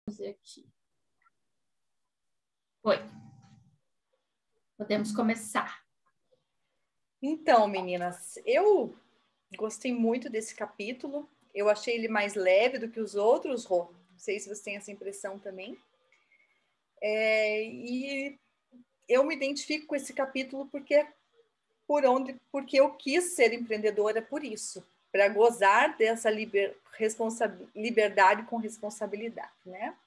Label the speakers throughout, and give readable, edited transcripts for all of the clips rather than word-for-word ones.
Speaker 1: Aqui. Oi. Podemos começar.
Speaker 2: Então, meninas, eu gostei muito desse capítulo. Eu achei ele mais leve do que os outros, Rô. Não sei se você tem essa impressão também. E eu me identifico com esse capítulo porque eu quis ser empreendedora por isso, para gozar dessa liberdade com responsabilidade, né?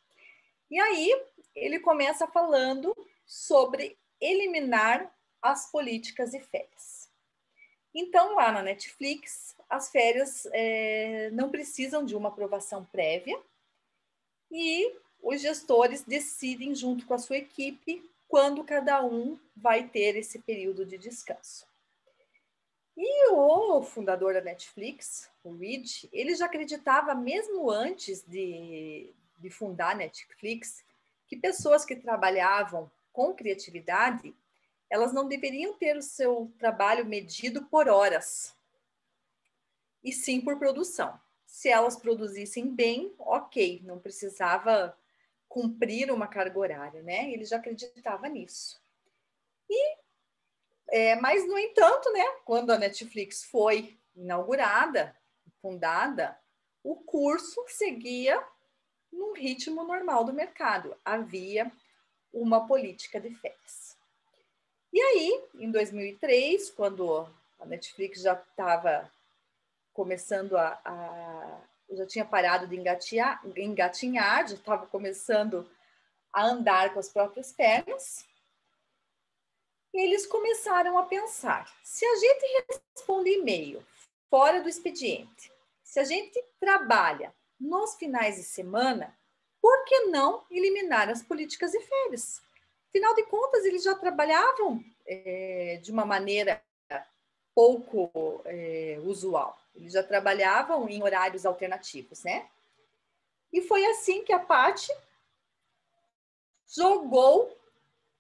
Speaker 2: E aí ele começa falando sobre eliminar as políticas de férias. Então, lá na Netflix, as férias não precisam de uma aprovação prévia e os gestores decidem, junto com a sua equipe, quando cada um vai ter esse período de descanso. E o fundador da Netflix, o Reed, ele já acreditava, mesmo antes de fundar a Netflix, que pessoas que trabalhavam com criatividade, elas não deveriam ter o seu trabalho medido por horas, e sim por produção. Se elas produzissem bem, ok, não precisava cumprir uma carga horária, né? Ele já acreditava nisso. Mas, no entanto, né, quando a Netflix foi inaugurada, fundada, o curso seguia num ritmo normal do mercado. Havia uma política de férias. E aí, em 2003, quando a Netflix já estava começando já tinha parado de engatinhar, já estava começando a andar com as próprias pernas, e eles começaram a pensar: se a gente responde e-mail fora do expediente, se a gente trabalha nos finais de semana, por que não eliminar as políticas de férias? Afinal de contas, eles já trabalhavam de uma maneira pouco usual. Eles já trabalhavam em horários alternativos, né? E foi assim que a Patty jogou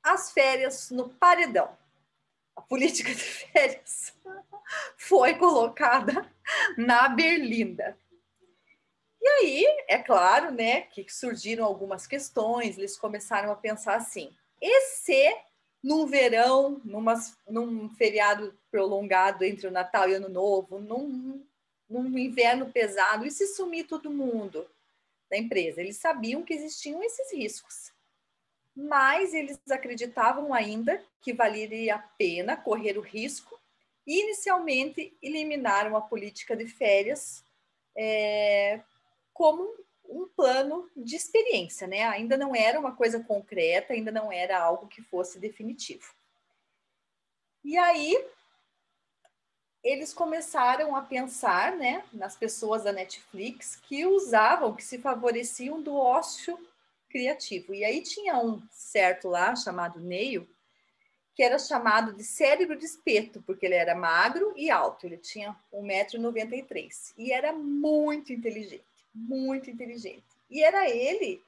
Speaker 2: as férias no paredão. A política de férias foi colocada na berlinda. E aí, é claro, né, que surgiram algumas questões, eles começaram a pensar assim: e se num verão, num feriado prolongado entre o Natal e o Ano Novo, num inverno pesado, e se sumir todo mundo da empresa? Eles sabiam que existiam esses riscos, mas eles acreditavam ainda que valeria a pena correr o risco e, inicialmente, eliminaram a política de férias como um plano de experiência, né? Ainda não era uma coisa concreta, ainda não era algo que fosse definitivo. E aí, eles começaram a pensar, né, nas pessoas da Netflix que se favoreciam do ócio criativo. E aí tinha um certo lá, chamado Neil, que era chamado de cérebro de espeto, porque ele era magro e alto, ele tinha 1,93 m e era muito inteligente, muito inteligente. E era ele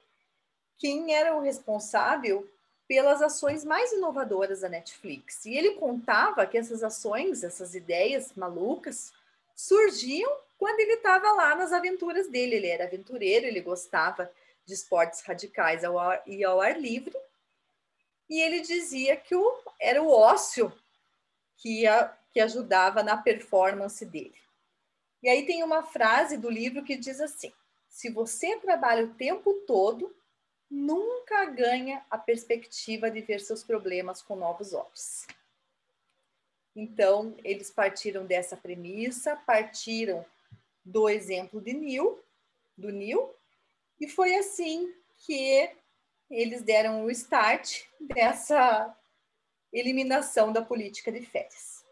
Speaker 2: quem era o responsável pelas ações mais inovadoras da Netflix. E ele contava que essas ações, essas ideias malucas, surgiam quando ele estava lá nas aventuras dele. Ele era aventureiro, ele gostava de esportes radicais e ao ar livre. E ele dizia que era o ócio que ajudava na performance dele. E aí tem uma frase do livro que diz assim: se você trabalha o tempo todo, nunca ganha a perspectiva de ver seus problemas com novos olhos. Então, eles partiram dessa premissa, partiram do exemplo do Neil, e foi assim que eles deram o start dessa eliminação da política de férias.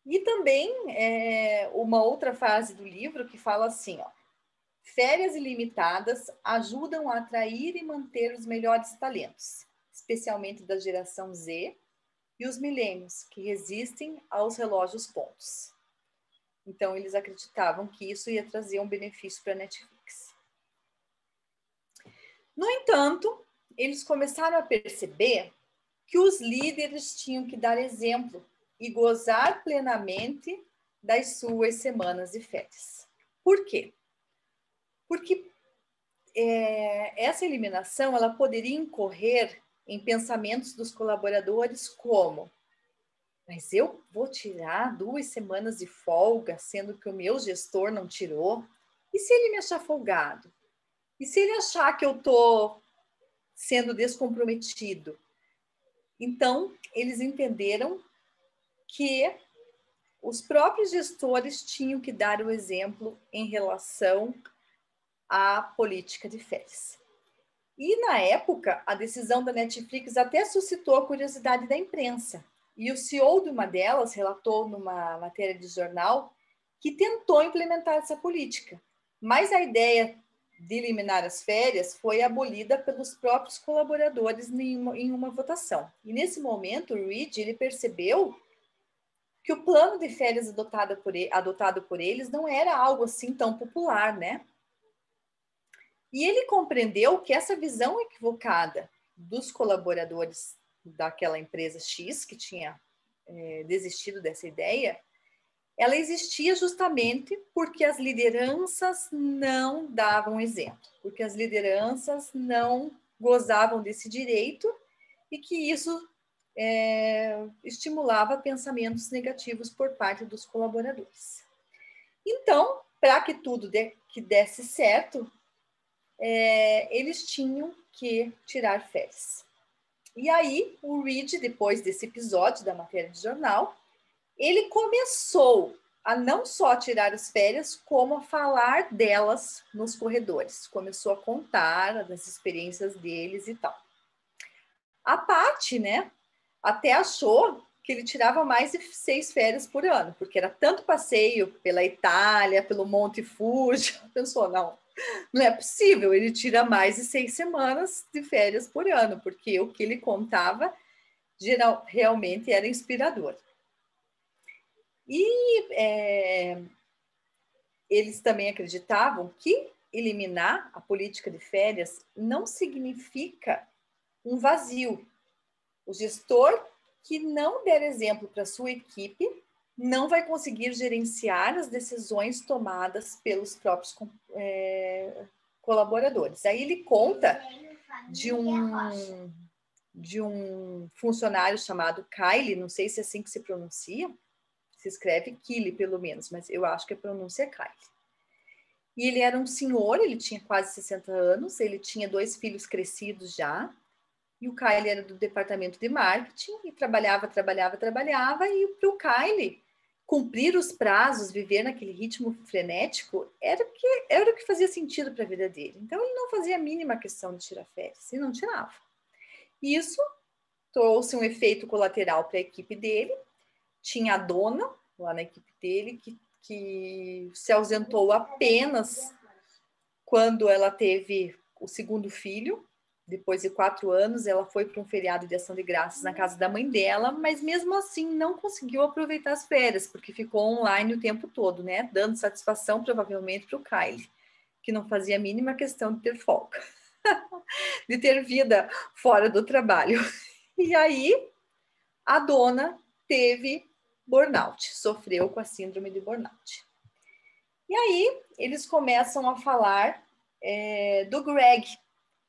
Speaker 2: E também uma outra frase do livro que fala assim, ó: férias ilimitadas ajudam a atrair e manter os melhores talentos, especialmente da geração Z e os milênios, que resistem aos relógios pontos. Então, eles acreditavam que isso ia trazer um benefício para a Netflix. No entanto, eles começaram a perceber que os líderes tinham que dar exemplo e gozar plenamente das suas semanas de férias. Por quê? Porque essa eliminação ela poderia incorrer em pensamentos dos colaboradores como: mas eu vou tirar 2 semanas de folga, sendo que o meu gestor não tirou? E se ele me achar folgado? E se ele achar que eu estou sendo descomprometido? Então, eles entenderam que os próprios gestores tinham que dar o exemplo em relação à política de férias. E, na época, a decisão da Netflix até suscitou a curiosidade da imprensa. E o CEO de uma delas relatou numa matéria de jornal que tentou implementar essa política. Mas a ideia de eliminar as férias foi abolida pelos próprios colaboradores em uma votação. E, nesse momento, o Reed ele percebeu que o plano de férias adotado por eles não era algo assim tão popular, né? E ele compreendeu que essa visão equivocada dos colaboradores daquela empresa X, que tinha desistido dessa ideia, ela existia justamente porque as lideranças não davam exemplo, porque as lideranças não gozavam desse direito e que isso estimulava pensamentos negativos por parte dos colaboradores. Então, para que tudo que desse certo, eles tinham que tirar férias. E aí, o Reed, depois desse episódio da matéria de jornal, ele começou a não só tirar as férias, como a falar delas nos corredores. Começou a contar das experiências deles e tal. A Paty, né, até achou que ele tirava mais de 6 férias por ano, porque era tanto passeio pela Itália, pelo Monte Fuji. Pensou, não é possível, ele tira mais de 6 semanas de férias por ano, porque o que ele contava realmente era inspirador. E eles também acreditavam que eliminar a política de férias não significa um vazio. O gestor que não der exemplo para sua equipe não vai conseguir gerenciar as decisões tomadas pelos próprios colaboradores. Aí ele conta de um funcionário chamado Kyle, não sei se é assim que se pronuncia, se escreve Kyle pelo menos, mas eu acho que a pronúncia é Kyle. E ele era um senhor, ele tinha quase 60 anos, ele tinha 2 filhos crescidos já, e o Kyle era do departamento de marketing e trabalhava, e para o Kyle cumprir os prazos, viver naquele ritmo frenético, era o que fazia sentido para a vida dele. Então, ele não fazia a mínima questão de tirar férias, e não tirava. Isso trouxe um efeito colateral para a equipe dele. Tinha a dona lá na equipe dele que se ausentou apenas quando ela teve o segundo filho. Depois de 4 anos, ela foi para um feriado de ação de graças na casa da mãe dela, mas mesmo assim não conseguiu aproveitar as férias, porque ficou online o tempo todo, né? Dando satisfação provavelmente para o Kyle, que não fazia a mínima questão de ter folga, de ter vida fora do trabalho. E aí, a dona teve burnout, sofreu com a síndrome de burnout. E aí, eles começam a falar do Greg,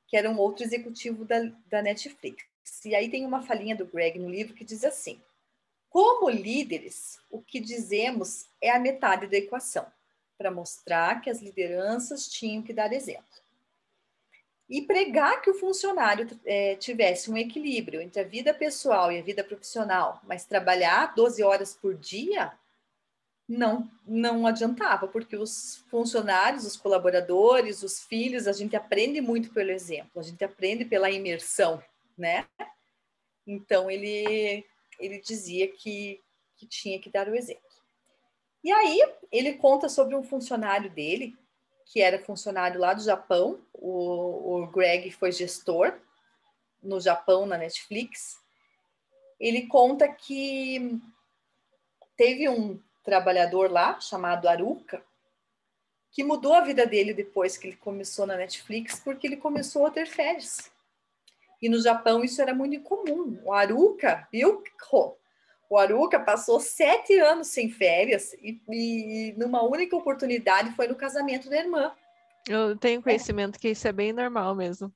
Speaker 2: que era um outro executivo da Netflix. E aí tem uma falinha do Greg no livro que diz assim: como líderes, o que dizemos é a metade da equação, para mostrar que as lideranças tinham que dar exemplo. E pregar que o funcionário tivesse um equilíbrio entre a vida pessoal e a vida profissional, mas trabalhar 12 horas por dia, não adiantava, porque os funcionários, os colaboradores, os filhos, a gente aprende muito pelo exemplo, a gente aprende pela imersão, né? Então, ele dizia que tinha que dar o exemplo. E aí, ele conta sobre um funcionário dele, que era funcionário lá do Japão. O Greg foi gestor no Japão, na Netflix. Ele conta que teve um trabalhador lá, chamado Aruka, que mudou a vida dele depois que ele começou na Netflix, porque ele começou a ter férias. E no Japão isso era muito incomum. O Aruka passou 7 anos sem férias e numa única oportunidade foi no casamento da irmã.
Speaker 1: Eu tenho conhecimento que isso é bem normal mesmo.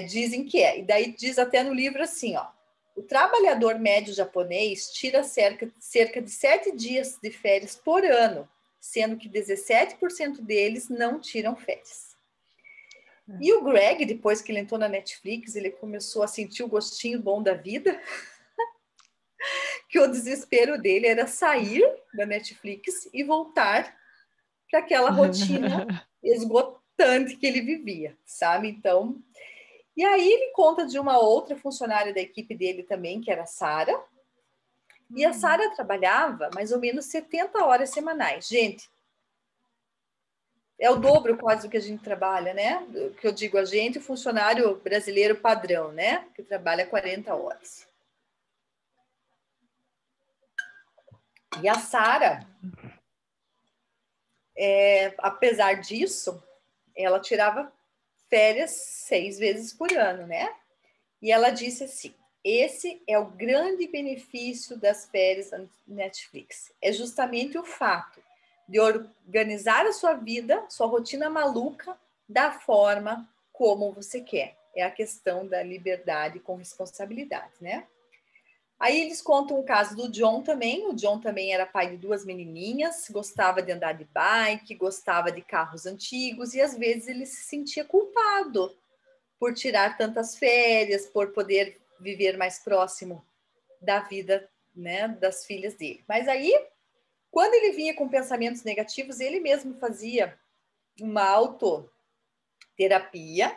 Speaker 2: Dizem que é. E daí diz até no livro assim, ó. O trabalhador médio japonês tira cerca de 7 dias de férias por ano, sendo que 17% deles não tiram férias. E o Greg, depois que ele entrou na Netflix, ele começou a sentir o gostinho bom da vida, que o desespero dele era sair da Netflix e voltar para aquela rotina esgotante que ele vivia, sabe? Então, e aí ele conta de uma outra funcionária da equipe dele também, que era a Sara. E a Sara trabalhava mais ou menos 70 horas semanais. Gente, é o dobro quase do que a gente trabalha, né? O que eu digo a gente, o funcionário brasileiro padrão, né? Que trabalha 40 horas. E a Sara, apesar disso, ela tirava férias 6 vezes por ano, né? E ela disse assim: esse é o grande benefício das férias da Netflix. É justamente o fato de organizar a sua vida, sua rotina maluca, da forma como você quer. É a questão da liberdade com responsabilidade, né? Aí eles contam o caso do John também. O John também era pai de 2 menininhas, gostava de andar de bike, gostava de carros antigos e às vezes ele se sentia culpado por tirar tantas férias, por poder viver mais próximo da vida, né, das filhas dele. Mas aí, quando ele vinha com pensamentos negativos, ele mesmo fazia uma autoterapia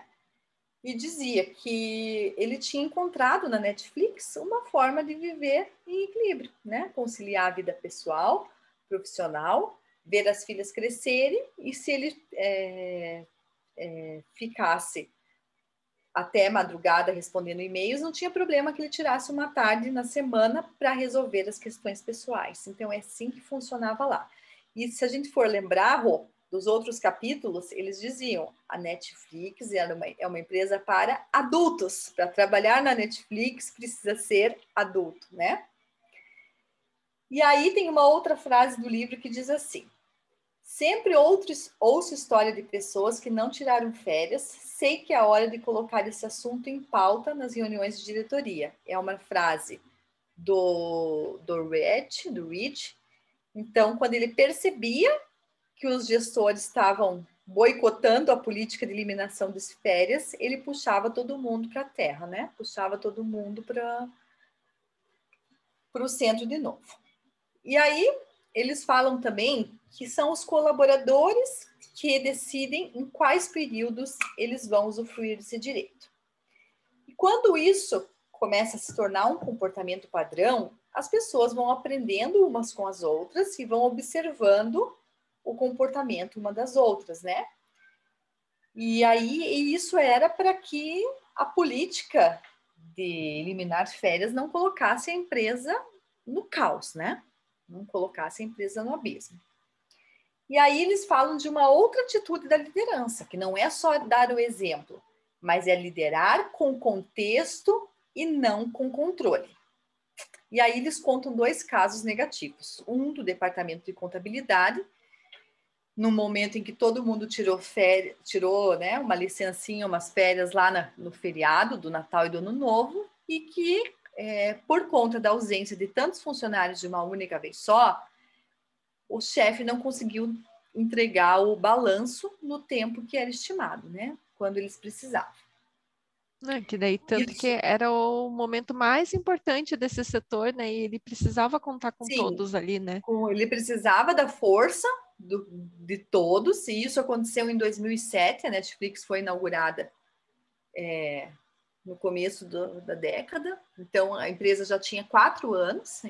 Speaker 2: e dizia que ele tinha encontrado na Netflix uma forma de viver em equilíbrio, né? Conciliar a vida pessoal, profissional, ver as filhas crescerem e se ele ficasse até madrugada respondendo e-mails, não tinha problema que ele tirasse uma tarde na semana para resolver as questões pessoais. Então, é assim que funcionava lá. E se a gente for lembrar, Rô, dos outros capítulos, eles diziam a Netflix é uma empresa para adultos. Para trabalhar na Netflix, precisa ser adulto, né? E aí tem uma outra frase do livro que diz assim: sempre ouço história de pessoas que não tiraram férias. Sei que é a hora de colocar esse assunto em pauta nas reuniões de diretoria. É uma frase do Rich. Então, quando ele percebia que os gestores estavam boicotando a política de eliminação das férias, ele puxava todo mundo para a terra, né? Puxava todo mundo para o centro de novo. E aí, eles falam também que são os colaboradores que decidem em quais períodos eles vão usufruir desse direito. E quando isso começa a se tornar um comportamento padrão, as pessoas vão aprendendo umas com as outras e vão observando o comportamento uma das outras, né? E aí isso era para que a política de eliminar férias não colocasse a empresa no caos, né? Não colocasse a empresa no abismo. E aí eles falam de uma outra atitude da liderança, que não é só dar o exemplo, mas é liderar com contexto e não com controle. E aí eles contam 2 casos negativos. Um do departamento de contabilidade, no momento em que todo mundo tirou, né, uma licencinha, umas férias lá no feriado do Natal e do Ano Novo, e que, por conta da ausência de tantos funcionários de uma única vez só, o chefe não conseguiu entregar o balanço no tempo que era estimado, né? Quando eles precisavam.
Speaker 1: Que daí, tanto que
Speaker 2: Isso.
Speaker 1: era o momento mais importante desse setor, né? E ele precisava contar com
Speaker 2: Sim,
Speaker 1: todos ali, né?
Speaker 2: ele precisava da força de todos, e isso aconteceu em 2007, a Netflix foi inaugurada no começo da década, então a empresa já tinha 4 anos,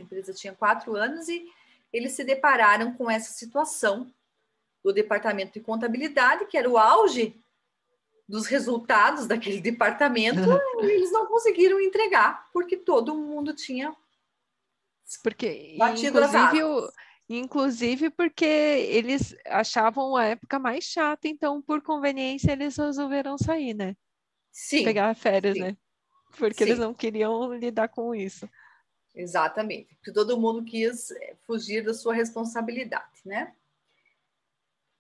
Speaker 2: e eles se depararam com essa situação do departamento de contabilidade, que era o auge dos resultados daquele departamento, eles não conseguiram entregar, porque todo mundo tinha
Speaker 1: Porque,
Speaker 2: batido as asas.
Speaker 1: inclusive porque eles achavam a época mais chata, então, por conveniência, eles resolveram sair, né?
Speaker 2: Sim,
Speaker 1: Pegar férias,
Speaker 2: sim,
Speaker 1: né? Porque eles
Speaker 2: sim,
Speaker 1: não queriam lidar com isso.
Speaker 2: exatamente. Porque todo mundo quis fugir da sua responsabilidade, né?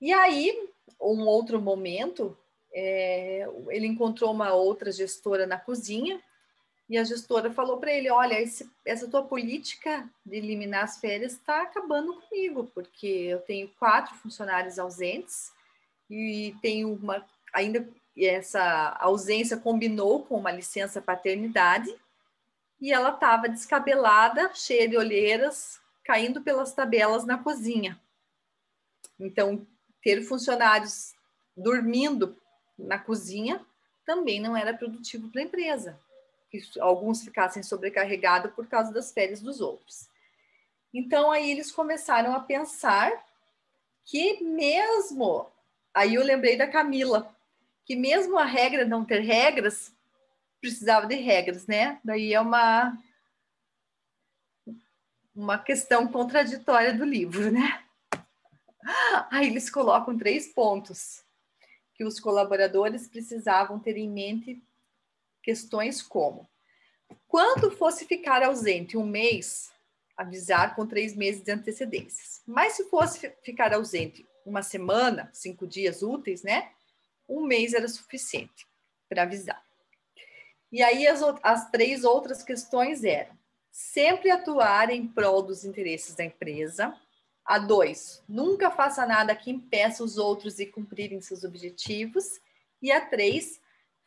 Speaker 2: E aí um outro momento, ele encontrou uma outra gestora na cozinha e a gestora falou para ele, olha, essa tua política de eliminar as férias está acabando comigo, porque eu tenho 4 funcionários ausentes e tenho ainda essa ausência combinou com uma licença paternidade e ela estava descabelada, cheia de olheiras, caindo pelas tabelas na cozinha. Então, ter funcionários dormindo na cozinha também não era produtivo para a empresa. Que alguns ficassem sobrecarregados por causa das férias dos outros. Então, aí eles começaram a pensar que mesmo... Aí eu lembrei da Camila, que mesmo a regra não ter regras, precisava de regras, né? Daí é uma questão contraditória do livro, né? Aí eles colocam 3 pontos que os colaboradores precisavam ter em mente, questões como: quando fosse ficar ausente 1 mês, avisar com 3 meses de antecedência. Mas se fosse ficar ausente 1 semana, 5 dias úteis, né? 1 mês era suficiente para avisar. E aí as 3 outras questões eram: sempre atuar em prol dos interesses da empresa. A 2, nunca faça nada que impeça os outros de cumprirem seus objetivos. E a 3,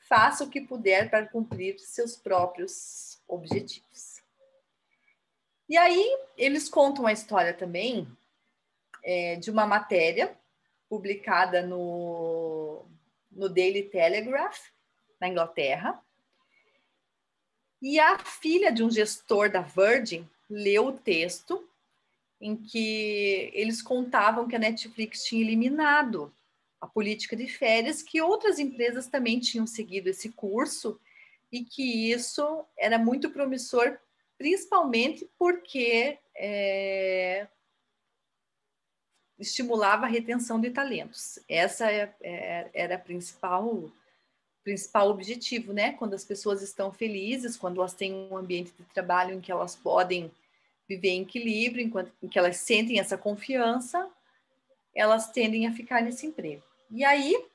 Speaker 2: faça o que puder para cumprir seus próprios objetivos. E aí eles contam a história também de uma matéria publicada no Daily Telegraph, na Inglaterra. E a filha de um gestor da Virgin leu o texto em que eles contavam que a Netflix tinha eliminado a política de férias, que outras empresas também tinham seguido esse curso e que isso era muito promissor, principalmente porque estimulava a retenção de talentos. Essa era a principal objetivo, né? Quando as pessoas estão felizes, quando elas têm um ambiente de trabalho em que elas podem viver em equilíbrio, em que elas sentem essa confiança, elas tendem a ficar nesse emprego. E aí,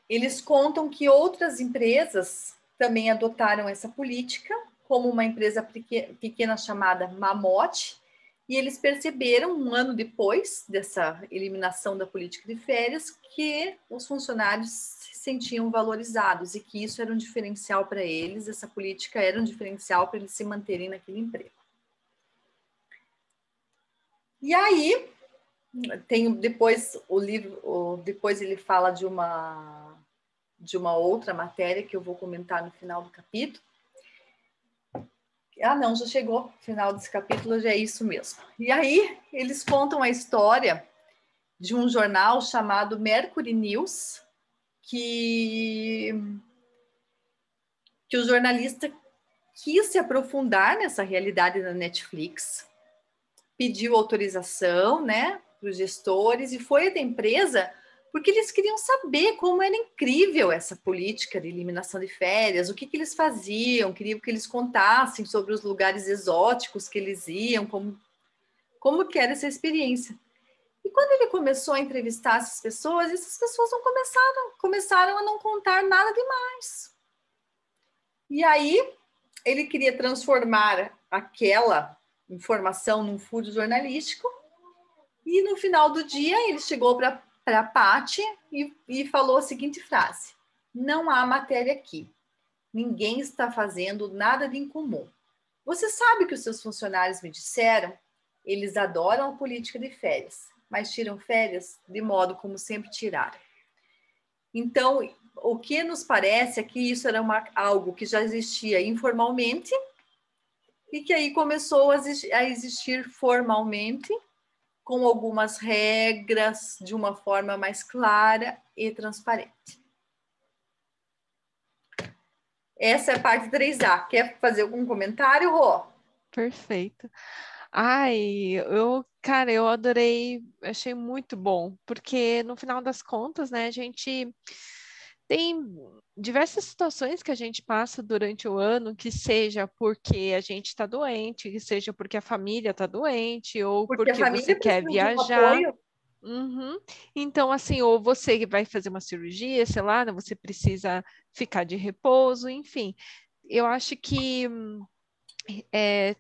Speaker 2: eles contam que outras empresas também adotaram essa política, como uma empresa pequena chamada Mamote, e eles perceberam, 1 ano depois dessa eliminação da política de férias, que os funcionários se sentiam valorizados e que isso era um diferencial para eles, essa política era um diferencial para eles se manterem naquele emprego. E aí, depois o livro, depois ele fala de uma outra matéria que eu vou comentar no final do capítulo. Ah, não, já chegou o final desse capítulo, já é isso mesmo. E aí, eles contam a história de um jornal chamado Mercury News, que o jornalista quis se aprofundar nessa realidade da Netflix, pediu autorização, né, para os gestores, e foi da empresa porque eles queriam saber como era incrível essa política de eliminação de férias, o que eles faziam, queriam que eles contassem sobre os lugares exóticos que eles iam, como que era essa experiência. E quando ele começou a entrevistar essas pessoas não começaram a não contar nada demais. E aí ele queria transformar aquela informação num furo jornalístico, e no final do dia ele chegou para a Patty e falou a seguinte frase: não há matéria aqui, ninguém está fazendo nada de incomum. Você sabe que os seus funcionários me disseram? Eles adoram a política de férias, mas tiram férias de modo como sempre tiraram. Então, o que nos parece é que isso era algo que já existia informalmente e que aí começou a existir formalmente, com algumas regras, de uma forma mais clara e transparente. Essa é a parte 3A. Quer fazer algum comentário, Rô?
Speaker 1: Perfeito. Ai, cara, eu adorei, achei muito bom, porque no final das contas, né, a gente tem diversas situações que a gente passa durante o ano, que seja porque a gente está doente, que seja porque a família está doente, ou
Speaker 2: Porque a
Speaker 1: porque você
Speaker 2: família
Speaker 1: quer
Speaker 2: precisa de um
Speaker 1: viajar.
Speaker 2: apoio.
Speaker 1: Uhum. Então, assim, ou você vai fazer uma cirurgia, sei lá, né, você precisa ficar de repouso, enfim. Eu acho que é,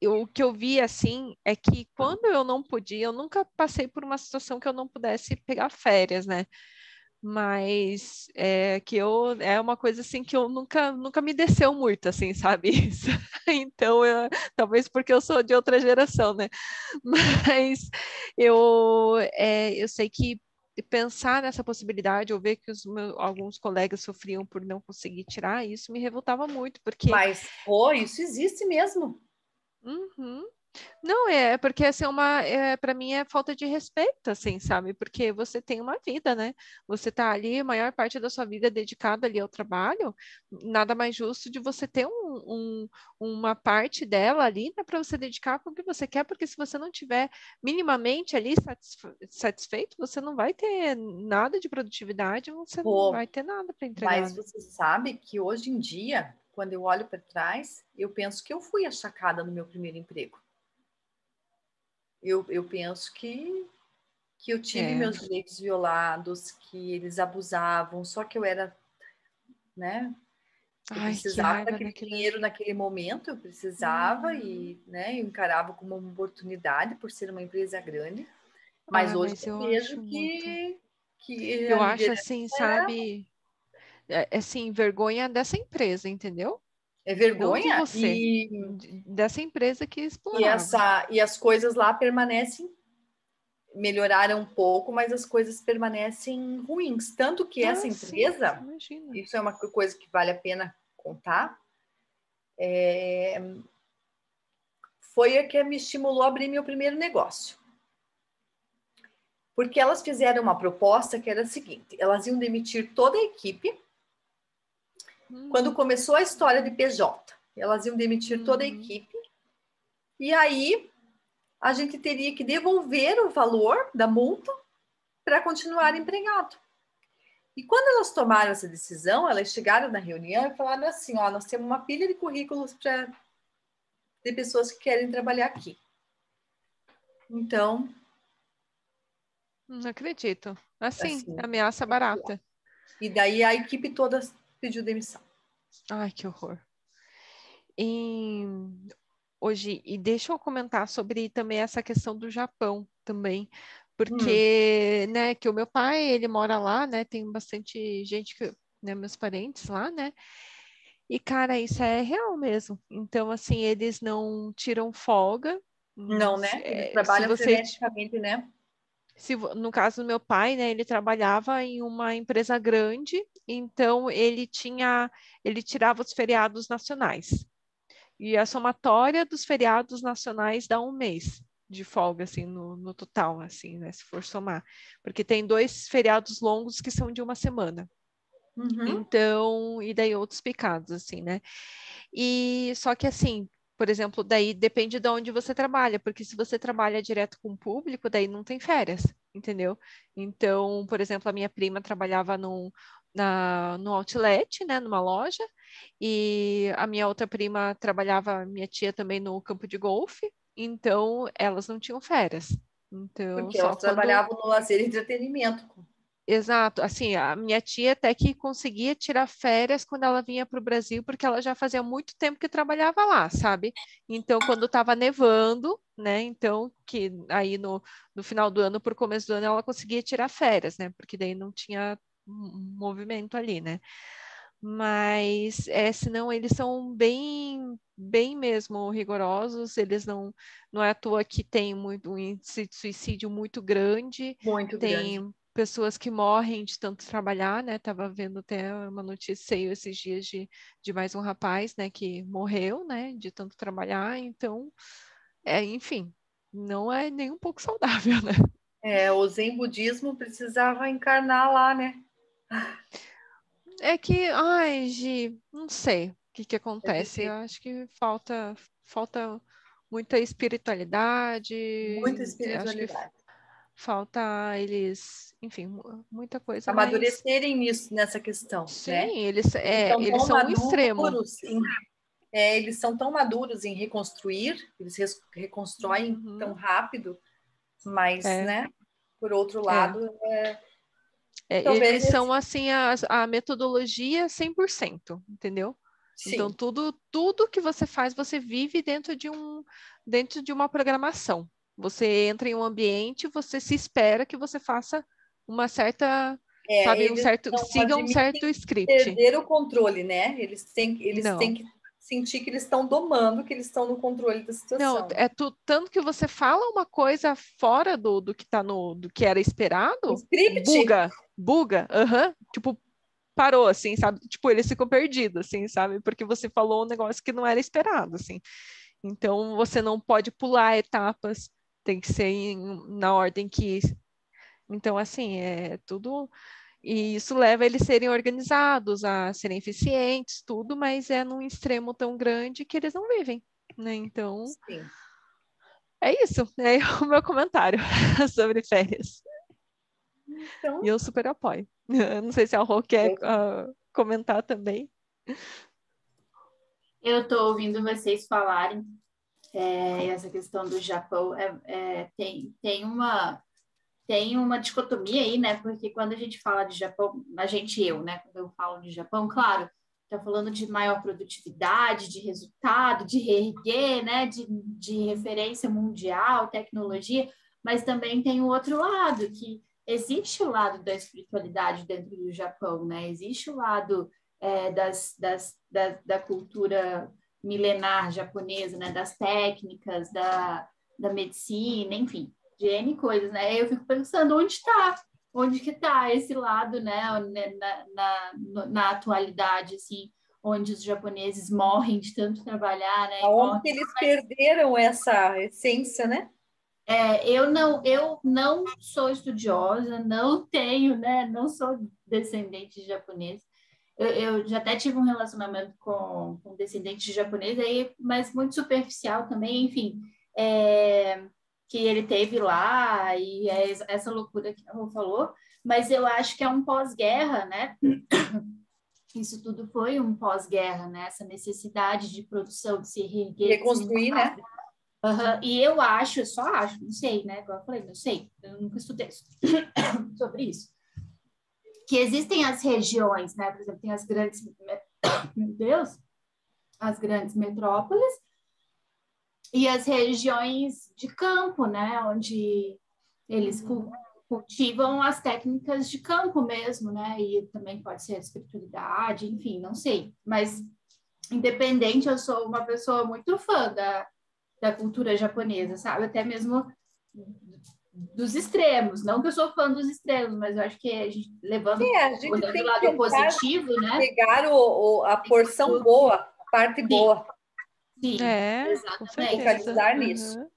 Speaker 1: o que eu vi, assim, é que quando eu não podia, eu nunca passei por uma situação que eu não pudesse pegar férias, né? Mas que eu é uma coisa assim que eu nunca me desceu muito, assim, sabe? Isso. Então, talvez porque eu sou de outra geração, né? Mas eu sei que pensar nessa possibilidade, ou ver que alguns colegas sofriam por não conseguir tirar, isso me revoltava muito, porque
Speaker 2: Mas, pô, isso existe mesmo.
Speaker 1: uhum. Não, porque assim, para mim é falta de respeito, assim, sabe? Porque você tem uma vida, né? Você tá ali, a maior parte da sua vida dedicada ali ao trabalho, nada mais justo de você ter uma parte dela ali, né, para você dedicar com o que você quer, porque se você não tiver minimamente ali satisfeito, você não vai ter nada de produtividade, você não
Speaker 2: Pô,
Speaker 1: vai ter nada para entregar,
Speaker 2: mas
Speaker 1: né?
Speaker 2: você sabe que hoje em dia, quando eu olho para trás, eu penso que eu fui achacada no meu primeiro emprego. Eu penso que eu tive
Speaker 1: É.
Speaker 2: meus direitos violados, que eles abusavam, só que eu era, né? Eu
Speaker 1: Ai, que
Speaker 2: precisava
Speaker 1: raiva
Speaker 2: daquele
Speaker 1: daquilo
Speaker 2: dinheiro
Speaker 1: ali.
Speaker 2: naquele momento, eu precisava
Speaker 1: Uhum.
Speaker 2: e, né, eu encarava como uma oportunidade por ser uma empresa grande. Mas
Speaker 1: Ah,
Speaker 2: hoje
Speaker 1: mas
Speaker 2: eu
Speaker 1: eu
Speaker 2: vejo
Speaker 1: acho muito.
Speaker 2: que a
Speaker 1: Eu acho
Speaker 2: liderança
Speaker 1: assim,
Speaker 2: era
Speaker 1: sabe? Assim, vergonha dessa empresa, entendeu?
Speaker 2: é
Speaker 1: Não de
Speaker 2: vergonha
Speaker 1: você, dessa empresa que explorava.
Speaker 2: e as coisas lá permanecem, melhoraram um pouco, mas as coisas permanecem ruins. Tanto que essa
Speaker 1: Ah, sim,
Speaker 2: empresa,
Speaker 1: imagina.
Speaker 2: isso é uma coisa que vale a pena contar, foi a que me estimulou a abrir meu primeiro negócio. Porque elas fizeram uma proposta que era a seguinte: elas iam demitir toda a equipe. Quando
Speaker 1: Hum,
Speaker 2: começou a história de PJ, elas iam demitir toda a
Speaker 1: uhum.
Speaker 2: equipe, e aí a gente teria que devolver o valor da multa para continuar empregado. E quando elas tomaram essa decisão, elas chegaram na reunião e falaram assim: ó, nós temos uma pilha de currículos de pessoas que querem trabalhar aqui. Então,
Speaker 1: Não acredito. Assim,
Speaker 2: assim,
Speaker 1: ameaça barata.
Speaker 2: e daí a equipe toda pediu demissão.
Speaker 1: Ai, que horror. E hoje, e deixa eu comentar sobre também essa questão do Japão também,
Speaker 2: Hum,
Speaker 1: porque, né, que o meu pai, ele mora lá, né, tem bastante gente que, né, meus parentes lá, né, e, cara, isso é real mesmo. Então, assim, eles não tiram folga.
Speaker 2: não, né? Eles
Speaker 1: Se
Speaker 2: trabalham
Speaker 1: você,
Speaker 2: freneticamente, né?
Speaker 1: no caso do meu pai, né, ele trabalhava em uma empresa grande, então ele tirava os feriados nacionais. E a somatória dos feriados nacionais dá um mês de folga, assim, no total, assim, né, se for somar. Porque tem dois feriados longos que são de uma semana.
Speaker 2: Uhum.
Speaker 1: Então, e daí outros picados, assim, né? E só que assim, por exemplo, daí depende de onde você trabalha, porque se você trabalha direto com o público, daí não tem férias, entendeu? Então, por exemplo, a minha prima trabalhava no outlet, né, numa loja, e a minha outra prima trabalhava, minha tia também no campo de golfe, então elas não tinham férias. Então,
Speaker 2: Porque
Speaker 1: só
Speaker 2: elas
Speaker 1: quando
Speaker 2: trabalhavam no lazer e entretenimento.
Speaker 1: exato, assim, a minha tia até que conseguia tirar férias quando ela vinha para o Brasil, porque ela já fazia muito tempo que trabalhava lá, sabe? Então, quando estava nevando, né? Então, que aí no final do ano, por começo do ano, ela conseguia tirar férias, né? Porque daí não tinha movimento ali, né? Mas, senão eles são bem mesmo rigorosos, eles não é à toa que tem um índice de suicídio muito grande,
Speaker 2: Muito grande.
Speaker 1: tem pessoas que morrem de tanto trabalhar, né? Tava vendo até uma notícia saiu esses dias de mais um rapaz, né, que morreu, né, de tanto trabalhar, então, enfim, não é nem um pouco saudável, né?
Speaker 2: É, o Zen budismo precisava encarnar lá, né?
Speaker 1: É que, ai, Gi, não sei o que que
Speaker 2: É
Speaker 1: acontece. Eu
Speaker 2: difícil.
Speaker 1: acho que falta muita espiritualidade.
Speaker 2: Muita
Speaker 1: Eu acho que
Speaker 2: espiritualidade.
Speaker 1: falta eles, enfim, muita coisa, mas
Speaker 2: Amadurecerem nisso, nessa questão, né?
Speaker 1: sim, eles,
Speaker 2: Eles são
Speaker 1: eles
Speaker 2: tão
Speaker 1: são um extremo.
Speaker 2: maduros eles são tão maduros em reconstruir, eles reconstroem tão
Speaker 1: Uhum,
Speaker 2: rápido, Mas, né, por outro lado,
Speaker 1: eles
Speaker 2: talvez
Speaker 1: são assim a metodologia 100%, entendeu? Então
Speaker 2: sim.
Speaker 1: tudo que você faz, você vive dentro de uma programação. Você entra em um ambiente, você se espera que você faça uma certa, sabe,
Speaker 2: Eles não
Speaker 1: siga um certo
Speaker 2: admitem
Speaker 1: script.
Speaker 2: perder o controle, né? Eles têm
Speaker 1: Não.
Speaker 2: que sentir que eles estão domando, que eles estão no controle da
Speaker 1: Não,
Speaker 2: situação.
Speaker 1: tanto que você fala uma coisa fora do que tá do que era
Speaker 2: O
Speaker 1: esperado,
Speaker 2: script
Speaker 1: buga, tipo, parou, assim, sabe? Tipo, eles ficam perdidos, assim, sabe? Porque você falou um negócio que não era esperado, assim. Então, você não pode pular etapas, tem que ser na ordem que. Então, assim, é tudo. E isso leva a eles serem organizados, a serem eficientes, tudo, mas é num extremo tão grande que eles não vivem, né? Então.
Speaker 2: sim.
Speaker 1: É isso, é o meu comentário sobre férias.
Speaker 2: Então,
Speaker 1: E eu super apoio. Eu não sei se a Rô quer
Speaker 2: eu
Speaker 1: comentar também.
Speaker 3: Eu estou ouvindo vocês falarem essa questão do Japão. Tem uma dicotomia aí, né? Porque quando a gente fala de Japão, eu, né? Quando eu falo de Japão, claro, está falando de maior produtividade, de resultado, de reerguer, né? De referência mundial, tecnologia, mas também tem o outro lado, que existe o lado da espiritualidade dentro do Japão, né? Existe o lado da cultura milenar japonesa, né? Das técnicas, da medicina, enfim, de N coisas, né? Eu fico pensando onde que está esse lado, né? Na atualidade, assim, onde os japoneses morrem de tanto trabalhar, né?
Speaker 2: aonde que eles perderam essa essência, né?
Speaker 3: Eu não sou estudiosa, não tenho, né? Não sou descendente de japonês. Eu já até tive um relacionamento com descendente de japonês, aí, mas muito superficial também, enfim, que ele teve lá, e é essa loucura que a Rô falou, mas eu acho que é um pós-guerra, né? Isso tudo foi um pós-guerra, né? Essa necessidade de produção, de se reerguer, de se
Speaker 2: Reconstruir, né?
Speaker 3: E eu só acho, não sei, né? Igual eu falei, não sei, eu nunca estudei sobre isso. Que existem as regiões, né? Por exemplo, tem as grandes, meu Deus, as grandes metrópoles e as regiões de campo, né? Onde eles cultivam as técnicas de campo mesmo, né? E também pode ser a espiritualidade, enfim, não sei. Mas, independente, eu sou uma pessoa muito fã da cultura japonesa, sabe? Até mesmo dos extremos. Não que eu sou fã dos extremos, mas eu acho que a gente
Speaker 2: A gente
Speaker 3: olhando o
Speaker 2: tem que
Speaker 3: lado
Speaker 2: tentar
Speaker 3: positivo, né?
Speaker 2: pegar a porção boa, a parte boa,
Speaker 3: Sim,
Speaker 1: Com
Speaker 3: exatamente.
Speaker 1: certeza.
Speaker 2: focalizar nisso.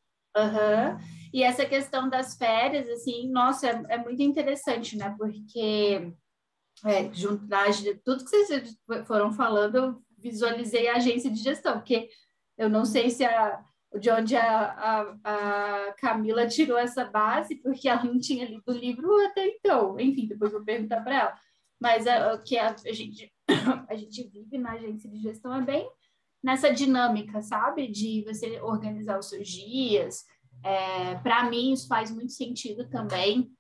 Speaker 3: E essa questão das férias, assim, nossa, é muito interessante, né? Porque juntar tudo que vocês foram falando, eu visualizei a agência de gestão, porque eu não sei de onde a Camila tirou essa base, porque ela não tinha lido o livro até então. Enfim, depois eu vou perguntar para ela. Mas o que a gente vive na agência de gestão é bem nessa dinâmica, sabe? De você organizar os seus dias. Para mim, isso faz muito sentido também,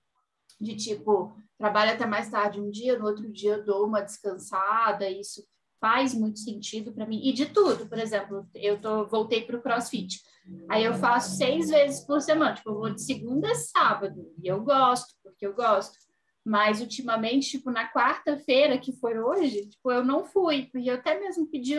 Speaker 3: de tipo, trabalho até mais tarde um dia, no outro dia eu dou uma descansada, isso faz muito sentido para mim. E de tudo, por exemplo, voltei para o CrossFit. Aí eu faço 6 vezes por semana, tipo, eu vou de segunda a sábado, e eu gosto, porque eu gosto. Mas ultimamente, tipo, na quarta-feira, que foi hoje, tipo, eu não fui, porque eu até mesmo pedi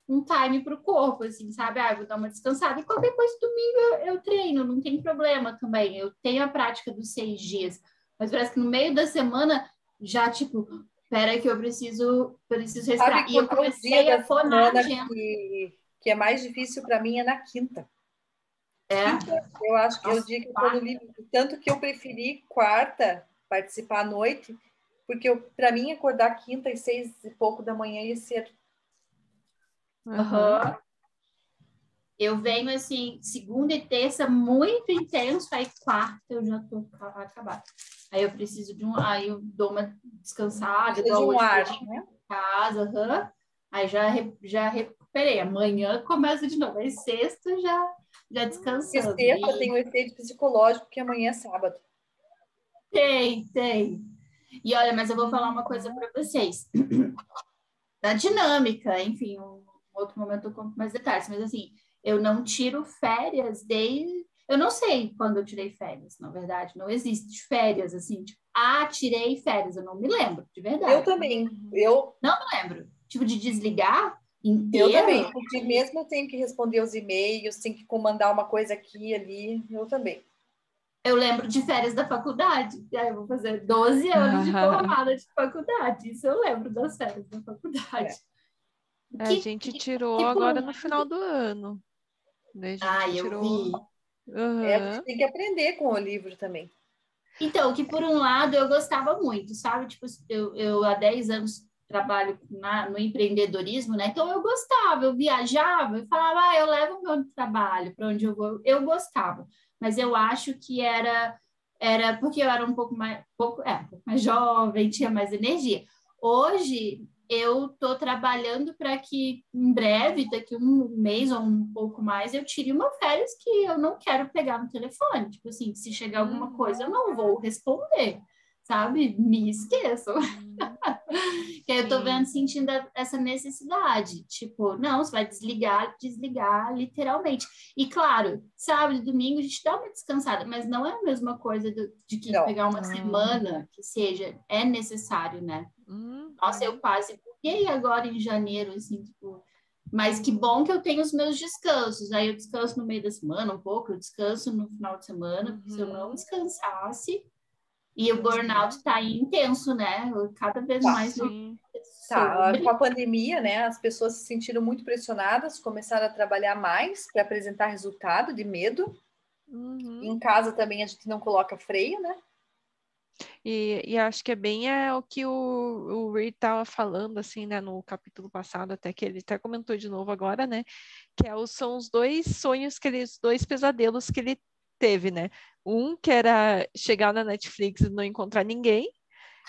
Speaker 3: um time para o corpo, assim, sabe? Vou dar uma descansada. E qualquer coisa, domingo eu treino, não tem problema também. Eu tenho a prática dos 6 dias. Mas parece que no meio da semana, já, tipo, pera que eu preciso respirar.
Speaker 2: Sabe
Speaker 3: E eu
Speaker 2: qual é o dia
Speaker 3: comecei
Speaker 2: da
Speaker 3: a pôr na
Speaker 2: semana
Speaker 3: agenda.
Speaker 2: que é mais difícil para mim é na quinta. Quinta, eu acho que é o dia que eu estou no livro. Tanto que eu preferi quarta participar à noite, porque para mim acordar quinta às 6 e pouco da manhã ia ser.
Speaker 3: Eu venho assim, segunda e terça muito intenso, aí quarta eu já tô acabada. Aí eu preciso aí eu dou uma descansada,
Speaker 2: Precisa de
Speaker 3: igual
Speaker 2: um
Speaker 3: hoje
Speaker 2: ar,
Speaker 3: eu
Speaker 2: né?
Speaker 3: em casa, aí já peraí, amanhã começa de novo. Aí sexta já descansando.
Speaker 2: Sexta tem o efeito psicológico, que amanhã é sábado.
Speaker 3: Tem. E olha, mas eu vou falar uma coisa para vocês. Da dinâmica, enfim, um outro momento eu conto mais detalhes, mas assim, eu não tiro férias desde... Eu não sei quando eu tirei férias, na verdade, não existe férias, assim, tipo, tirei férias, eu não me lembro, de verdade.
Speaker 2: Eu também,
Speaker 3: Não me lembro. Tipo, de desligar
Speaker 2: eu
Speaker 3: inteiro?
Speaker 2: também, porque mesmo eu tenho que responder os e-mails, tenho que comandar uma coisa aqui e ali, eu também.
Speaker 3: Eu lembro de férias da faculdade, e aí eu vou fazer 12 anos de formada de faculdade, isso eu lembro das férias da faculdade.
Speaker 1: A gente tirou agora no final do ano. Daí a gente
Speaker 3: eu
Speaker 1: tirou.
Speaker 3: vi.
Speaker 2: A gente tem que aprender com o livro também.
Speaker 3: Então, que por um lado eu gostava muito, sabe? Tipo, eu há 10 anos trabalho no empreendedorismo, né? Então eu gostava, eu viajava, eu falava, eu levo o meu trabalho para onde eu vou. Eu gostava, mas eu acho que era porque eu era um pouco mais jovem, tinha mais energia. Hoje eu estou trabalhando para que em breve, daqui um mês ou um pouco mais, eu tire uma férias que eu não quero pegar no telefone. Tipo assim, se chegar alguma coisa, eu não vou responder, sabe? Me esqueçam. Que aí eu tô vendo, sentindo essa necessidade. Tipo, não, você vai desligar literalmente. E claro, sábado e domingo a gente dá uma descansada, mas não é a mesma coisa de que pegar uma semana que seja, é necessário, né? Nossa, eu quase buguei agora em janeiro, assim, tipo... Mas que bom que eu tenho os meus descansos. Aí eu descanso no meio da semana um pouco, eu descanso no final de semana, porque se eu não descansasse... E o burnout está intenso, né? Cada vez mais
Speaker 2: Com a pandemia, né? As pessoas se sentiram muito pressionadas, começaram a trabalhar mais para apresentar resultado de medo. Em casa também a gente não coloca freio, né?
Speaker 1: E acho que é bem o que o Reed estava falando, assim, né, no capítulo passado, até que ele até comentou de novo agora, né, que são os dois sonhos, os dois pesadelos que ele teve, né, um que era chegar na Netflix e não encontrar ninguém,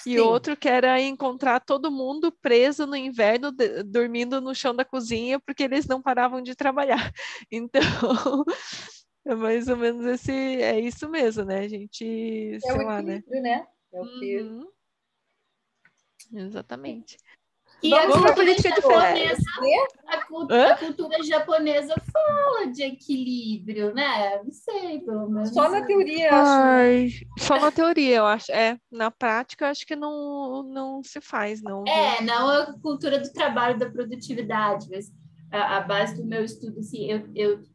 Speaker 1: e outro que era encontrar todo mundo preso no inverno, dormindo no chão da cozinha, porque eles não paravam de trabalhar. Então, é mais ou menos é isso mesmo, né, a gente, sei lá, né.
Speaker 2: né? É o que...
Speaker 1: Exatamente.
Speaker 3: E a cultura japonesa fala de equilíbrio, né? Não sei, pelo menos.
Speaker 2: Só na teoria, acho.
Speaker 1: Só na teoria, eu acho. Na prática, acho que não se faz, não.
Speaker 3: Não a cultura do trabalho, da produtividade, mas a base do meu estudo, assim,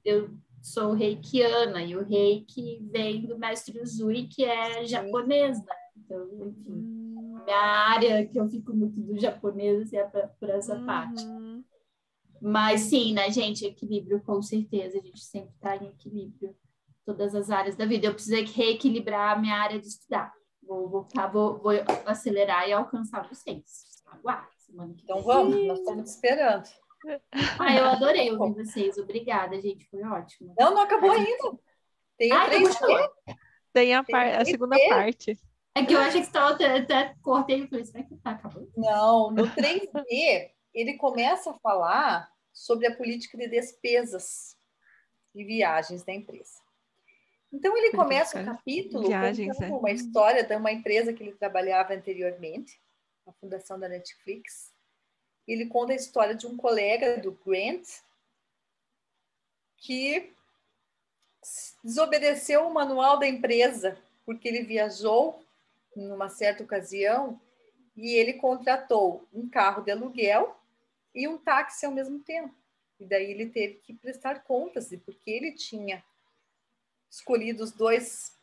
Speaker 3: eu sou reikiana, e o reiki vem do mestre Uzui, que é japonês, né? Então, enfim, minha área que eu fico muito do japonês assim, é por essa parte. Mas sim, né, gente, equilíbrio, com certeza, a gente sempre está em equilíbrio, todas as áreas da vida. Eu precisei reequilibrar a minha área de estudar. Vou acelerar e alcançar vocês. Aguarde, semana que vem.
Speaker 2: Então vamos, nós estamos esperando.
Speaker 3: Eu adorei ouvir vocês. Obrigada, gente, foi ótimo.
Speaker 2: Não acabou ainda. Tem o 3D.
Speaker 1: Tem a segunda parte.
Speaker 3: É que eu achei que você estava até cortei e falei, será que tá acabando?
Speaker 2: Não, no 3D, ele começa a falar sobre a política de despesas e viagens da empresa. Então, ele começa o capítulo contando uma história de uma empresa que ele trabalhava anteriormente, a fundação da Netflix. Ele conta a história de um colega do Grant que desobedeceu o manual da empresa porque ele viajou numa certa ocasião e ele contratou um carro de aluguel e um táxi ao mesmo tempo. E daí ele teve que prestar contas de porque ele tinha escolhido os dois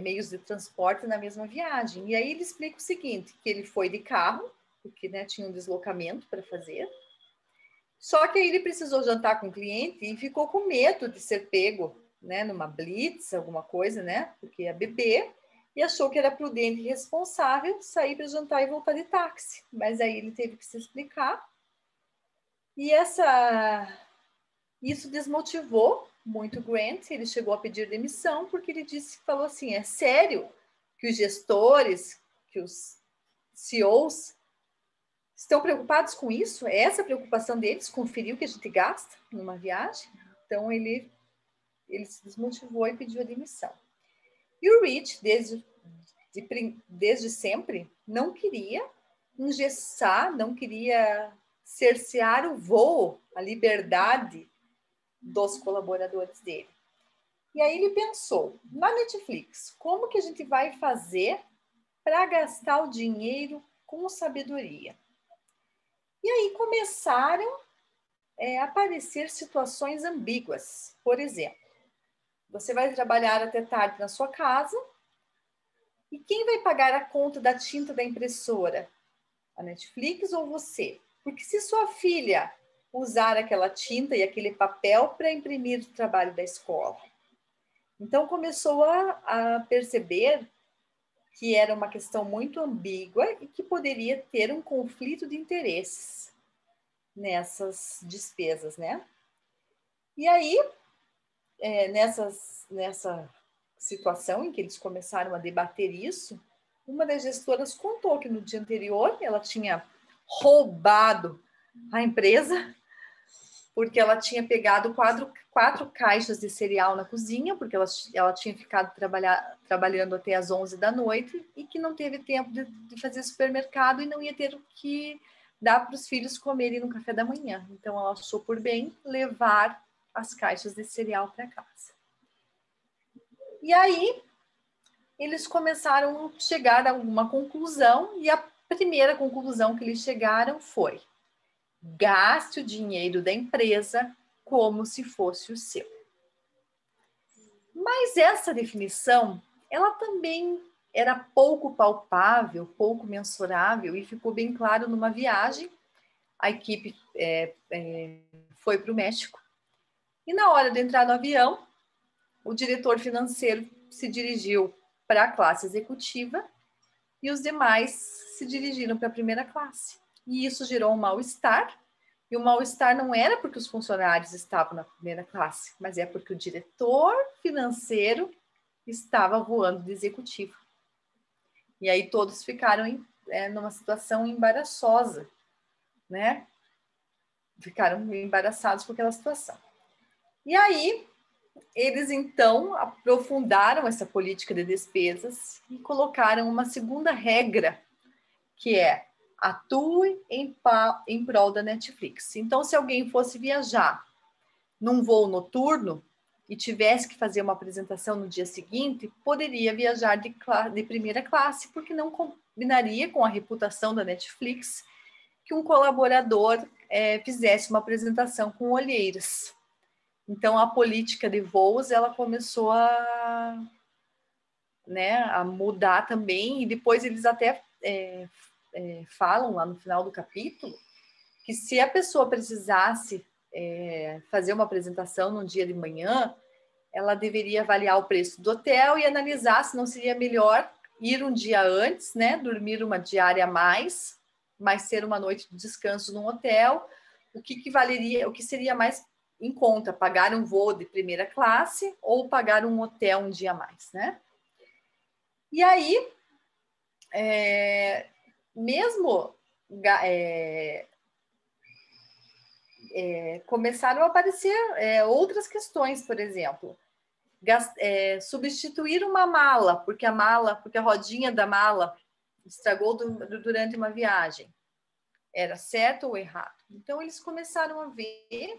Speaker 2: meios de transporte na mesma viagem. E aí ele explica o seguinte, que ele foi de carro, porque tinha um deslocamento para fazer, só que aí ele precisou jantar com o cliente e ficou com medo de ser pego, numa blitz, alguma coisa, porque ia beber, e achou que era prudente e responsável sair para jantar e voltar de táxi. Mas aí ele teve que se explicar. E isso desmotivou muito Grant. Ele chegou a pedir demissão porque ele falou assim, é sério que os gestores, que os CEOs estão preocupados com isso, é essa a preocupação deles, conferir o que a gente gasta numa viagem. Então, ele se desmotivou e pediu a demissão. E o Rich, desde sempre, não queria engessar, não queria cercear o voo, a liberdade dos colaboradores dele. E aí ele pensou, na Netflix, como que a gente vai fazer para gastar o dinheiro com sabedoria? E aí começaram a aparecer situações ambíguas. Por exemplo, você vai trabalhar até tarde na sua casa e quem vai pagar a conta da tinta da impressora? A Netflix ou você? Porque se sua filha usar aquela tinta e aquele papel para imprimir o trabalho da escola. Então começou a perceber que era uma questão muito ambígua e que poderia ter um conflito de interesses nessas despesas, né? E aí, nessa situação em que eles começaram a debater isso, uma das gestoras contou que no dia anterior ela tinha roubado a empresa porque ela tinha pegado quatro caixas de cereal na cozinha, porque ela tinha ficado trabalhando até as 11 da noite e que não teve tempo de fazer supermercado e não ia ter o que dar para os filhos comerem no café da manhã. Então, ela achou por bem levar as caixas de cereal para casa. E aí, eles começaram a chegar a uma conclusão e a primeira conclusão que eles chegaram foi: gaste o dinheiro da empresa como se fosse o seu. Mas essa definição, ela também era pouco palpável, pouco mensurável e ficou bem claro numa viagem. A equipe foi para o México e na hora de entrar no avião, o diretor financeiro se dirigiu para a classe executiva e os demais se dirigiram para a primeira classe. E isso gerou um mal-estar. E o mal-estar não era porque os funcionários estavam na primeira classe, mas é porque o diretor financeiro estava voando de executivo. E aí todos ficaram numa situação embaraçosa, né? Ficaram embaraçados com aquela situação. E aí, eles então aprofundaram essa política de despesas e colocaram uma segunda regra, que é: atue em prol da Netflix. Então, se alguém fosse viajar num voo noturno e tivesse que fazer uma apresentação no dia seguinte, poderia viajar de primeira classe, porque não combinaria com a reputação da Netflix que um colaborador fizesse uma apresentação com olheiras. Então, a política de voos ela começou a mudar também, e depois eles até falam lá no final do capítulo que se a pessoa precisasse fazer uma apresentação no dia de manhã, ela deveria avaliar o preço do hotel e analisar se não seria melhor ir um dia antes, né, dormir uma diária a mais, mas ser uma noite de descanso num hotel, o que valeria, o que seria mais em conta, pagar um voo de primeira classe ou pagar um hotel um dia a mais, né? E aí, mesmo começaram a aparecer outras questões, por exemplo, substituir uma mala, porque a rodinha da mala estragou durante uma viagem. Era certo ou errado? Então, eles começaram a ver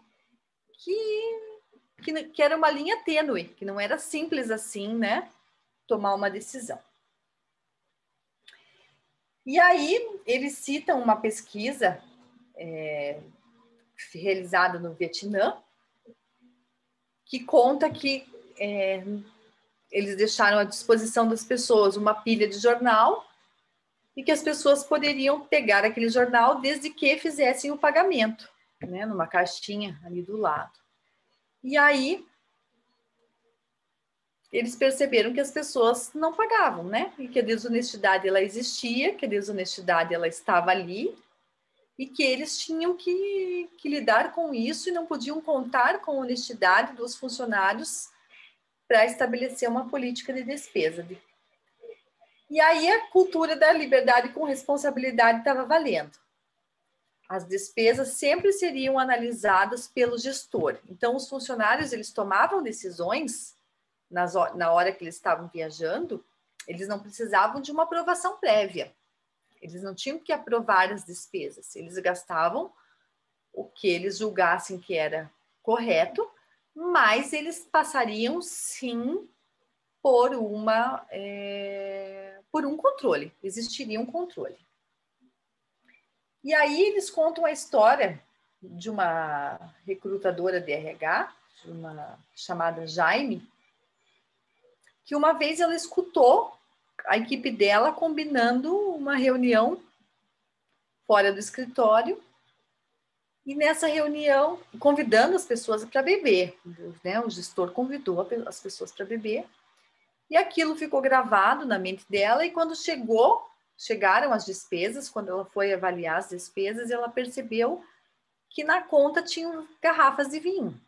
Speaker 2: que era uma linha tênue, que não era simples assim, né? Tomar uma decisão. E aí, eles citam uma pesquisa realizada no Vietnã, que conta que eles deixaram à disposição das pessoas uma pilha de jornal e que as pessoas poderiam pegar aquele jornal desde que fizessem o pagamento, né, numa caixinha ali do lado. E aí, eles perceberam que as pessoas não pagavam, né? E que a desonestidade ela existia, que a desonestidade ela estava ali e que eles tinham que lidar com isso e não podiam contar com a honestidade dos funcionários para estabelecer uma política de despesa. E aí a cultura da liberdade com responsabilidade estava valendo. as despesas sempre seriam analisadas pelo gestor. Então, os funcionários, eles tomavam decisões na hora que eles estavam viajando, eles não precisavam de uma aprovação prévia. Eles não tinham que aprovar as despesas. Eles gastavam o que eles julgassem que era correto, mas eles passariam, sim, por um controle. Existiria um controle. E aí eles contam a história de uma recrutadora de RH, uma chamada Jaime, que uma vez ela escutou a equipe dela combinando uma reunião fora do escritório, e nessa reunião, convidando as pessoas para beber, né? O gestor convidou as pessoas para beber, e aquilo ficou gravado na mente dela, e quando chegaram as despesas, quando ela foi avaliar as despesas, ela percebeu que na conta tinham garrafas de vinho.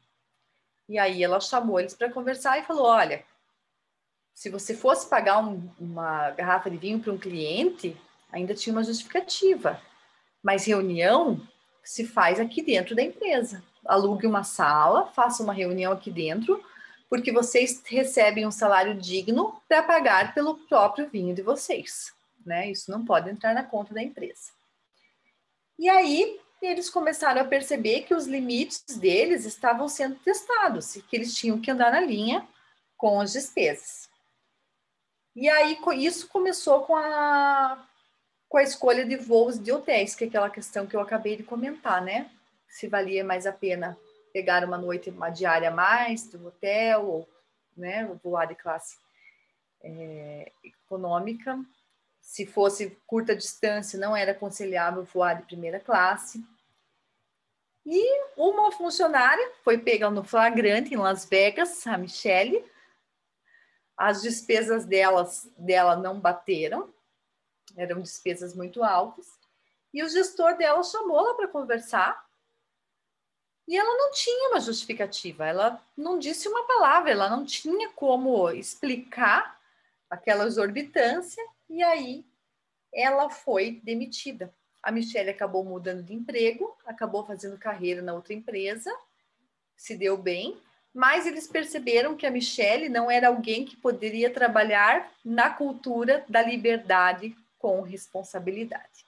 Speaker 2: E aí ela chamou eles para conversar e falou, olha, se você fosse pagar uma garrafa de vinho para um cliente, ainda tinha uma justificativa. Mas reunião se faz aqui dentro da empresa. Alugue uma sala, faça uma reunião aqui dentro, porque vocês recebem um salário digno para pagar pelo próprio vinho de vocês, né? Isso não pode entrar na conta da empresa. E aí eles começaram a perceber que os limites deles estavam sendo testados e que eles tinham que andar na linha com as despesas. E aí isso começou com a escolha de voos de hotéis, que é aquela questão que eu acabei de comentar, né? Se valia mais a pena pegar uma diária a mais do hotel, ou, né, voar de classe econômica. Se fosse curta distância, não era aconselhável voar de primeira classe. E uma funcionária foi pega no flagrante em Las Vegas, a Michelle. As despesas dela não bateram, eram despesas muito altas, e o gestor dela chamou ela para conversar, e ela não tinha uma justificativa, ela não disse uma palavra, ela não tinha como explicar aquela exorbitância, e aí ela foi demitida. A Michelle acabou mudando de emprego, acabou fazendo carreira na outra empresa, se deu bem, mas eles perceberam que a Michelle não era alguém que poderia trabalhar na cultura da liberdade com responsabilidade.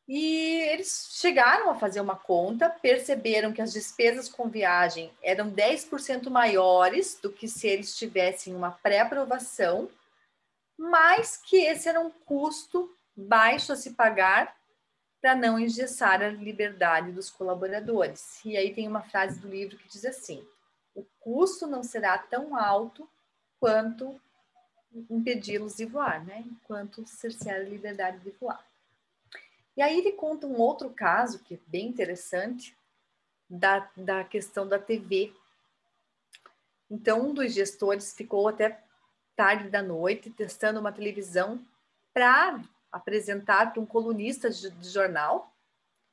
Speaker 2: E eles chegaram a fazer uma conta, perceberam que as despesas com viagem eram 10% maiores do que se eles tivessem uma pré-aprovação, mas que esse era um custo baixo a se pagar para não engessar a liberdade dos colaboradores. E aí tem uma frase do livro que diz assim: o custo não será tão alto quanto impedi-los de voar, né? Enquanto cercear a liberdade de voar. E aí ele conta um outro caso que é bem interessante da questão da TV. Então, um dos gestores ficou até tarde da noite testando uma televisão para apresentar para um colunista de jornal,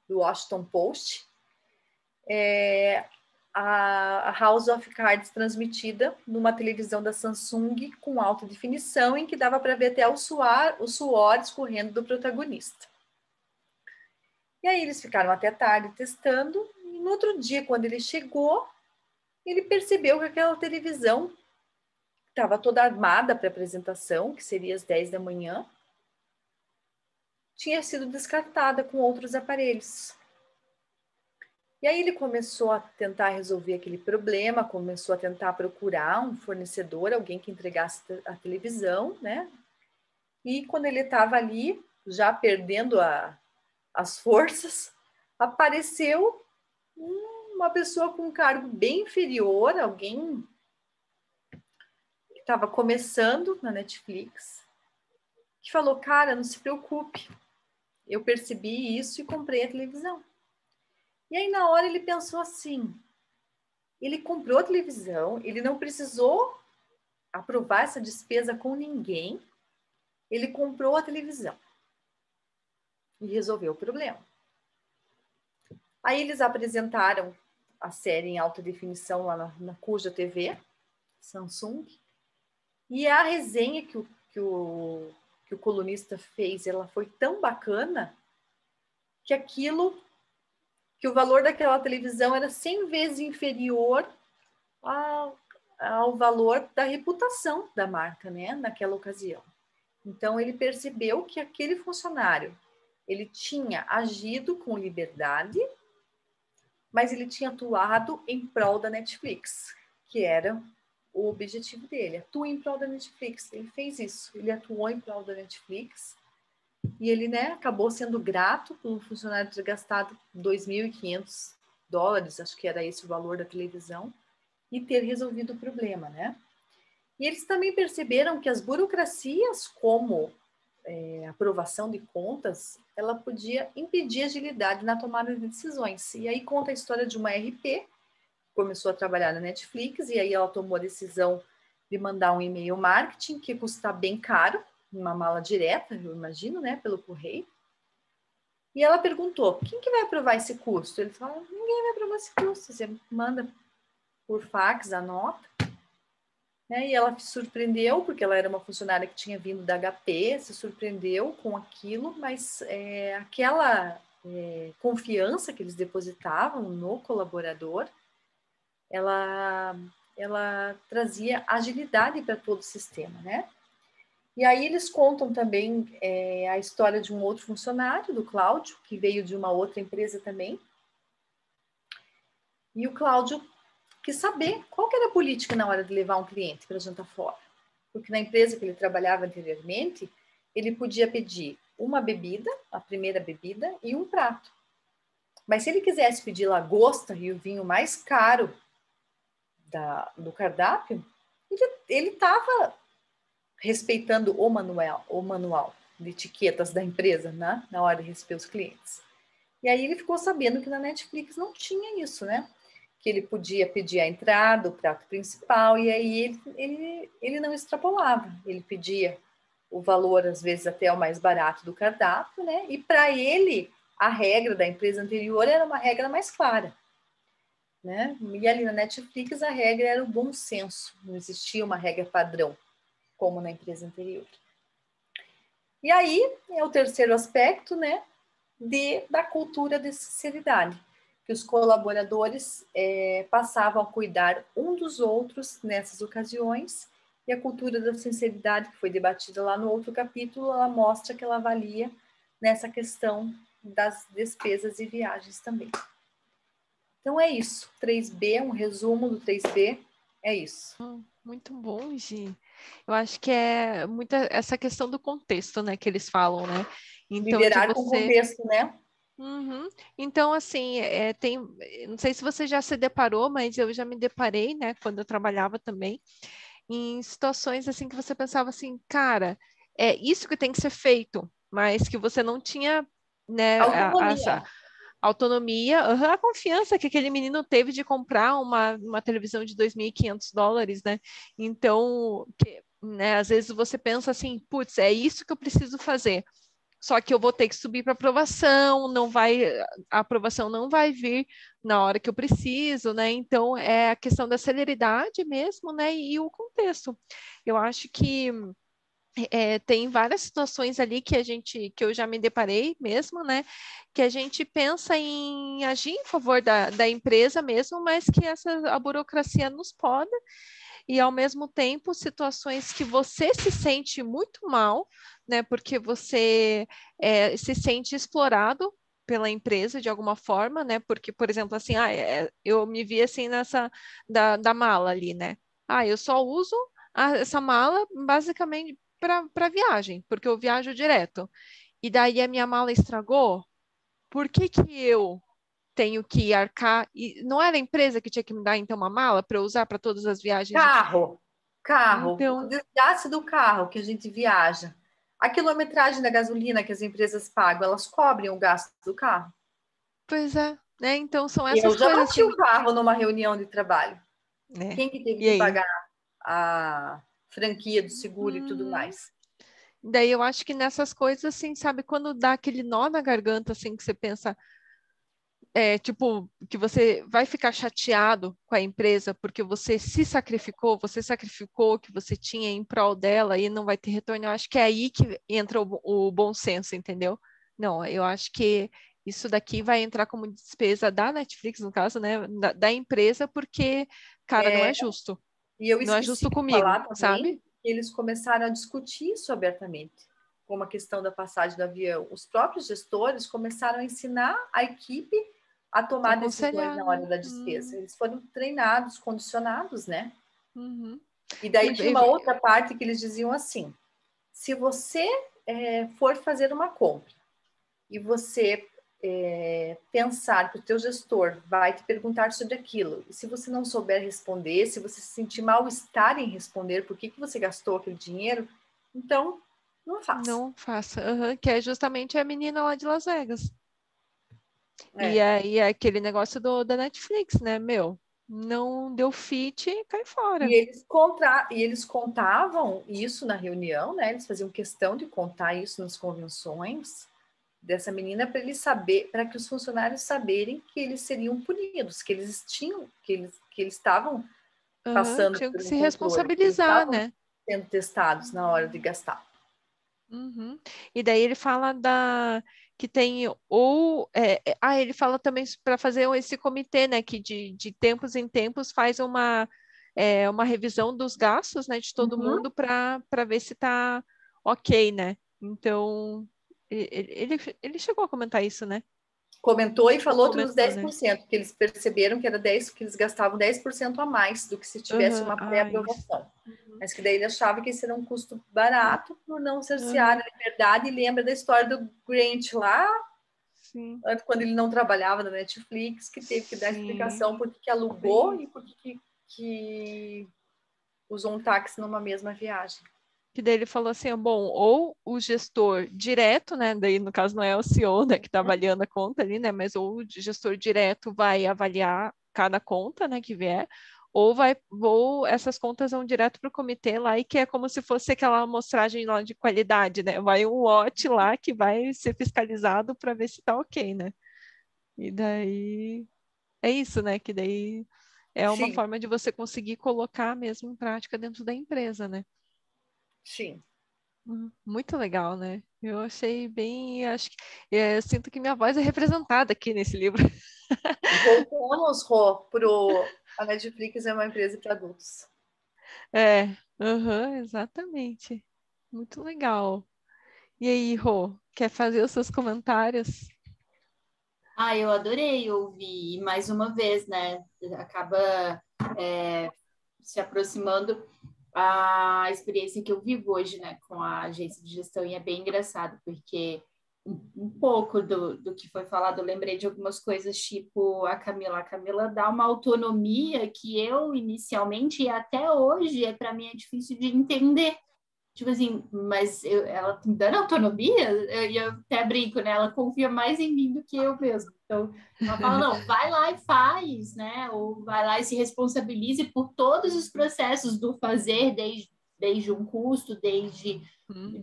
Speaker 2: do Washington Post, a House of Cards transmitida numa televisão da Samsung com alta definição, em que dava para ver até o suor escorrendo do protagonista. E aí eles ficaram até tarde testando, e no outro dia, quando ele chegou, ele percebeu que aquela televisão estava toda armada para a apresentação, que seria às 10 da manhã, tinha sido descartada com outros aparelhos. E aí ele começou a tentar resolver aquele problema, começou a tentar procurar um fornecedor, alguém que entregasse a televisão, né? E quando ele estava ali, já perdendo as forças, apareceu uma pessoa com um cargo bem inferior, alguém que estava começando na Netflix, que falou: cara, não se preocupe, eu percebi isso e comprei a televisão. E aí na hora ele pensou assim, ele comprou a televisão, ele não precisou aprovar essa despesa com ninguém, ele comprou a televisão e resolveu o problema. Aí eles apresentaram a série em alta definição lá na Cuja TV, Samsung, e a resenha que o colunista fez, ela foi tão bacana que o valor daquela televisão era 100 vezes inferior ao valor da reputação da marca, né, naquela ocasião. Então, ele percebeu que aquele funcionário, ele tinha agido com liberdade, mas ele tinha atuado em prol da Netflix, que era o objetivo dele. Atua em prol da Netflix. Ele fez isso. Ele atuou em prol da Netflix e ele, né, acabou sendo grato por um funcionário ter gastado $2.500, acho que era esse o valor da televisão, e ter resolvido o problema, né? E eles também perceberam que as burocracias, como aprovação de contas, ela podia impedir agilidade na tomada de decisões. E aí conta a história de uma RP, que começou a trabalhar na Netflix, e aí ela tomou a decisão de mandar um e-mail marketing, que custa bem caro, uma mala direta, eu imagino, né, pelo correio. E ela perguntou, quem que vai aprovar esse custo? Ele falou, ninguém vai aprovar esse custo, você manda por fax a nota. E ela se surpreendeu, porque ela era uma funcionária que tinha vindo da HP, se surpreendeu com aquilo, mas aquela confiança que eles depositavam no colaborador, ela trazia agilidade para todo o sistema, né? E aí eles contam também a história de um outro funcionário, do Cláudio, que veio de uma outra empresa também. E o Cláudio quis saber qual que era a política na hora de levar um cliente para jantar fora. Porque na empresa que ele trabalhava anteriormente, ele podia pedir uma bebida, a primeira bebida, e um prato. Mas se ele quisesse pedir lagosta e o vinho mais caro do cardápio, ele estava respeitando o manual de etiquetas da empresa, né? Na hora de receber os clientes. E aí ele ficou sabendo que na Netflix não tinha isso, né? Que ele podia pedir a entrada, o prato principal, e aí ele não extrapolava. Ele pedia o valor, às vezes, até o mais barato do cardápio, né? E para ele, a regra da empresa anterior era uma regra mais clara, né? E ali na Netflix, a regra era o bom senso. Não existia uma regra padrão, como na empresa anterior. E aí, é o terceiro aspecto, né? Da cultura de sinceridade, que os colaboradores passavam a cuidar um dos outros nessas ocasiões, e a cultura da sinceridade, que foi debatida lá no outro capítulo, ela mostra que ela avalia nessa questão das despesas e viagens também. Então é isso, 3B, um resumo do 3B, é isso.
Speaker 1: Muito bom, Gi. Eu acho que é muita essa questão do contexto, né, que eles falam, né? Então,
Speaker 2: liderar com contexto, né?
Speaker 1: Uhum. Então, assim, não sei se você já se deparou, mas eu já me deparei, né, quando eu trabalhava também, em situações assim que você pensava assim, cara, é isso que tem que ser feito, mas que você não tinha, né, essa autonomia, a confiança que aquele menino teve de comprar uma televisão de $2.500, né? Então, né, às vezes você pensa assim, putz, é isso que eu preciso fazer. Só que eu vou ter que subir para aprovação, a aprovação não vai vir na hora que eu preciso, né? Então é a questão da celeridade mesmo, né? E o contexto. Eu acho que tem várias situações ali que eu já me deparei mesmo, né? Que a gente pensa em agir em favor da empresa mesmo, mas que a burocracia nos poda. E, ao mesmo tempo, situações que você se sente muito mal, né? Porque você se sente explorado pela empresa de alguma forma, né? Porque, por exemplo, assim, eu me vi assim nessa da mala ali, né? Eu só uso essa mala basicamente para viagem, porque eu viajo direto. E daí a minha mala estragou. Por que eu tenho que arcar? E não era a empresa que tinha que me dar, então, uma mala para eu usar para todas as viagens?
Speaker 2: Carro,
Speaker 1: Então,
Speaker 2: o desgaste do carro que a gente viaja, a quilometragem da gasolina que as empresas pagam, elas cobrem o gasto do carro?
Speaker 1: pois é, né? Então são essas
Speaker 2: Eu já
Speaker 1: coisas
Speaker 2: bati
Speaker 1: assim,
Speaker 2: o carro numa reunião de trabalho.
Speaker 1: né?
Speaker 2: Quem que teve
Speaker 1: E
Speaker 2: que
Speaker 1: aí?
Speaker 2: pagar a franquia do seguro e tudo
Speaker 1: Uhum.
Speaker 2: mais?
Speaker 1: Daí eu acho que nessas coisas, assim, sabe, quando dá aquele nó na garganta, assim, que você pensa, tipo, que você vai ficar chateado com a empresa porque você sacrificou o que você tinha em prol dela e não vai ter retorno. Eu acho que é aí que entra o bom senso, entendeu? Não, eu acho que isso daqui vai entrar como despesa da Netflix, no caso, né, da empresa, porque, cara, não é justo.
Speaker 2: E eu
Speaker 1: Não é
Speaker 2: esqueci
Speaker 1: justo
Speaker 2: de
Speaker 1: comigo,
Speaker 2: falar também
Speaker 1: sabe?
Speaker 2: que eles começaram a discutir isso abertamente, como a questão da passagem do avião. Os próprios gestores começaram a ensinar a equipe a tomar decisões
Speaker 1: Aconselhar,
Speaker 2: na
Speaker 1: né?
Speaker 2: hora da despesa. Eles foram treinados, condicionados, né?
Speaker 1: Uhum.
Speaker 2: E daí tinha uma outra parte que eles diziam assim: se você for fazer uma compra e você pensar que o teu gestor vai te perguntar sobre aquilo, e se você não souber responder, se você se sentir mal-estar em responder por que você gastou aquele dinheiro, então não faça.
Speaker 1: Não faça. Uhum. Que é justamente a menina lá de Las Vegas. E
Speaker 2: É.
Speaker 1: aí é aquele negócio da Netflix, né, meu? Não deu fit, cai fora.
Speaker 2: E eles contavam isso na reunião, né? Eles faziam questão de contar isso nas convenções dessa menina para eles saber, para que os funcionários saberem que eles seriam punidos, que eles tinham, que eles estavam passando
Speaker 1: Tinham
Speaker 2: por
Speaker 1: que
Speaker 2: um
Speaker 1: se
Speaker 2: controle, que eles
Speaker 1: responsabilizar,
Speaker 2: estavam
Speaker 1: né?
Speaker 2: sendo testados na hora de gastar.
Speaker 1: Uhum. E daí ele fala que tem ele fala também para fazer esse comitê, né, que de tempos em tempos faz uma revisão dos gastos, né, de todo mundo para ver se está ok, né? Então ele chegou a comentar isso, né?
Speaker 2: Comentou e falou dos
Speaker 1: Comentou, né?
Speaker 2: 10%, que eles perceberam que era 10, que eles gastavam 10% a mais do que se tivesse
Speaker 1: Uhum.
Speaker 2: uma
Speaker 1: Isso.
Speaker 2: pré-aprovação. Mas que daí ele achava que esse era um custo barato por não cercear
Speaker 1: Uhum.
Speaker 2: a liberdade. E lembra da história do Grant lá,
Speaker 1: Sim,
Speaker 2: quando ele não trabalhava na Netflix, que teve que dar
Speaker 1: sim.
Speaker 2: explicação por que alugou e por que usou um táxi numa mesma viagem.
Speaker 1: Que daí ele falou assim, bom, ou o gestor direto, né, daí no caso não é o CEO, né, que está avaliando a conta ali, né, mas ou o gestor direto vai avaliar cada conta, né, que vier, ou essas contas vão direto para o comitê lá e que é como se fosse aquela amostragem lá de qualidade, né, vai um lote lá que vai ser fiscalizado para ver se está ok, né, e daí é isso, né, que daí é uma
Speaker 2: Sim,
Speaker 1: forma de você conseguir colocar mesmo em prática dentro da empresa, né.
Speaker 2: sim.
Speaker 1: Muito legal, né? Eu achei bem. Acho que eu sinto que minha voz é representada aqui nesse livro.
Speaker 2: Voltamos, Rô, a Netflix é uma empresa para adultos.
Speaker 1: Exatamente. Muito legal. E aí, Rô, quer fazer os seus comentários?
Speaker 3: Ah, eu adorei ouvir, e mais uma vez, né? Acaba se aproximando a experiência que eu vivo hoje, né, com a agência de gestão, e é bem engraçado, porque um pouco do que foi falado, eu lembrei de algumas coisas, tipo a Camila dá uma autonomia que eu inicialmente e até hoje para mim é difícil de entender. Tipo assim, mas ela me dando autonomia, eu até brinco, né? Ela confia mais em mim do que eu mesmo. Então, ela fala, não, vai lá e faz, né? Ou vai lá e se responsabilize por todos os processos do fazer, desde um custo, desde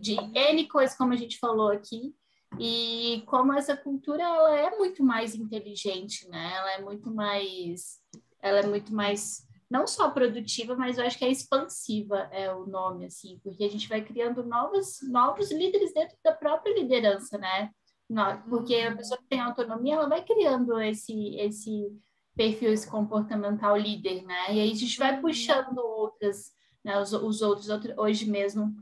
Speaker 3: de N coisas, como a gente falou aqui. E como essa cultura, ela é muito mais inteligente, né? Ela é muito mais não só produtiva, mas eu acho que é expansiva é o nome, assim, porque a gente vai criando novos líderes dentro da própria liderança, né? Porque a pessoa que tem autonomia, ela vai criando esse perfil, esse comportamental líder, né? E aí a gente vai puxando outras, né? Os outros, hoje mesmo,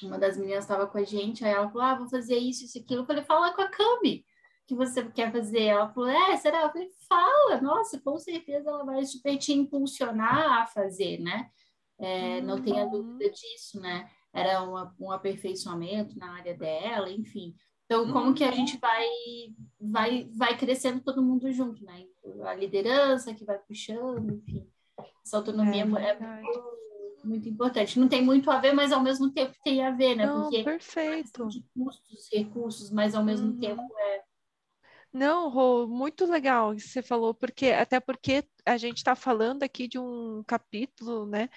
Speaker 3: uma das meninas estava com a gente, aí ela falou, vou fazer isso, aquilo. Eu falei, fala com a Cami que você quer fazer. Ela falou, será? Eu falei, fala, nossa, com certeza ela vai super te impulsionar a fazer, né? Não tenha dúvida disso, né? Era um aperfeiçoamento na área dela, enfim. Então, como que a gente vai crescendo todo mundo junto, né? A liderança que vai puxando, enfim. Essa autonomia muito importante. Não tem muito a ver, mas ao mesmo tempo tem a ver, né?
Speaker 1: Não,
Speaker 3: Porque é
Speaker 1: perfeito.
Speaker 3: de custos, recursos, mas ao mesmo tempo
Speaker 1: Não, Rô, muito legal isso que você falou, até porque a gente está falando aqui de um capítulo, né,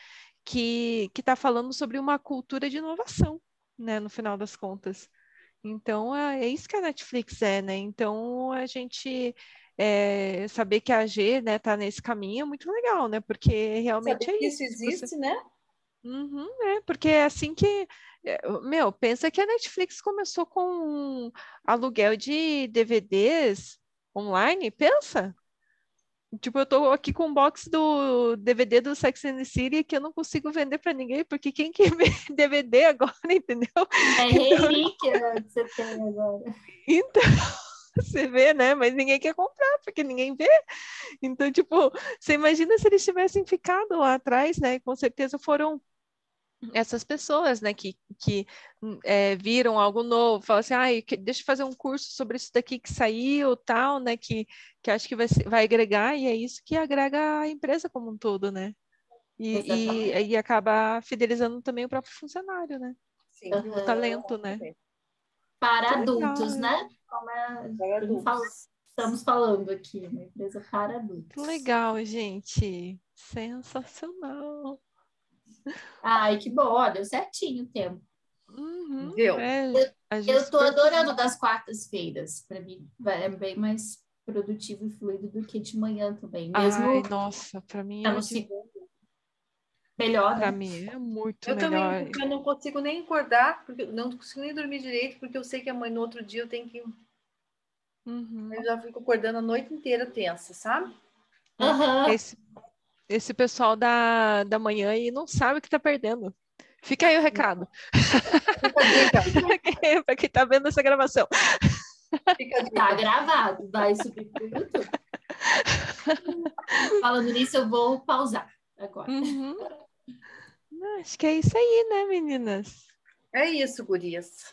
Speaker 1: que está falando sobre uma cultura de inovação, né, no final das contas. Então, é isso que a Netflix é, né? Então, a gente saber que a AG, né, tá nesse caminho é muito legal, né? Porque realmente
Speaker 2: Saber
Speaker 1: é
Speaker 2: que
Speaker 1: isso.
Speaker 2: isso
Speaker 1: Se você...
Speaker 2: existe, né?
Speaker 1: Porque é assim que... Meu, pensa que a Netflix começou com um aluguel de DVDs online, pensa. Tipo, eu tô aqui com um box do DVD do Sex and the City que eu não consigo vender para ninguém, porque quem quer ver DVD agora, entendeu?
Speaker 3: É relíquia que você tem agora.
Speaker 1: Então, você vê, né? Mas ninguém quer comprar, porque ninguém vê. Então, tipo, você imagina se eles tivessem ficado lá atrás, né? Com certeza foram essas pessoas, né, que viram algo novo, falam assim, deixa eu fazer um curso sobre isso daqui que saiu, tal, né, que acho que vai agregar, e é isso que agrega a empresa como um todo, né? E acaba fidelizando também o próprio funcionário, né?
Speaker 2: Sim.
Speaker 1: E o talento, né?
Speaker 3: Para
Speaker 1: Que
Speaker 3: adultos,
Speaker 1: legal,
Speaker 3: né? Estamos falando aqui, uma empresa para adultos.
Speaker 1: Que legal, gente. Sensacional.
Speaker 3: Ai, que bom, olha, deu certinho o tempo.
Speaker 2: Viu?
Speaker 3: Eu estou adorando das quartas-feiras. Para mim é bem mais produtivo e fluido do que de manhã também. Mesmo
Speaker 1: nossa, para mim
Speaker 3: no segundo. Melhor,
Speaker 1: para
Speaker 3: né?
Speaker 1: mim é muito
Speaker 2: eu
Speaker 1: melhor.
Speaker 2: Também, porque eu não consigo nem acordar, porque não consigo nem dormir direito, porque eu sei que amanhã, no outro dia, eu tenho que... Eu já fico acordando a noite inteira tensa, sabe?
Speaker 1: Esse pessoal da manhã aí não sabe o que tá perdendo. Fica aí o recado.
Speaker 2: Fica a dica.
Speaker 1: Para quem tá vendo essa gravação.
Speaker 2: Fica a dica.
Speaker 3: Tá gravado, vai subir pro YouTube. Falando nisso, eu vou pausar agora.
Speaker 1: Acho que é isso aí, né, meninas?
Speaker 2: É isso, gurias.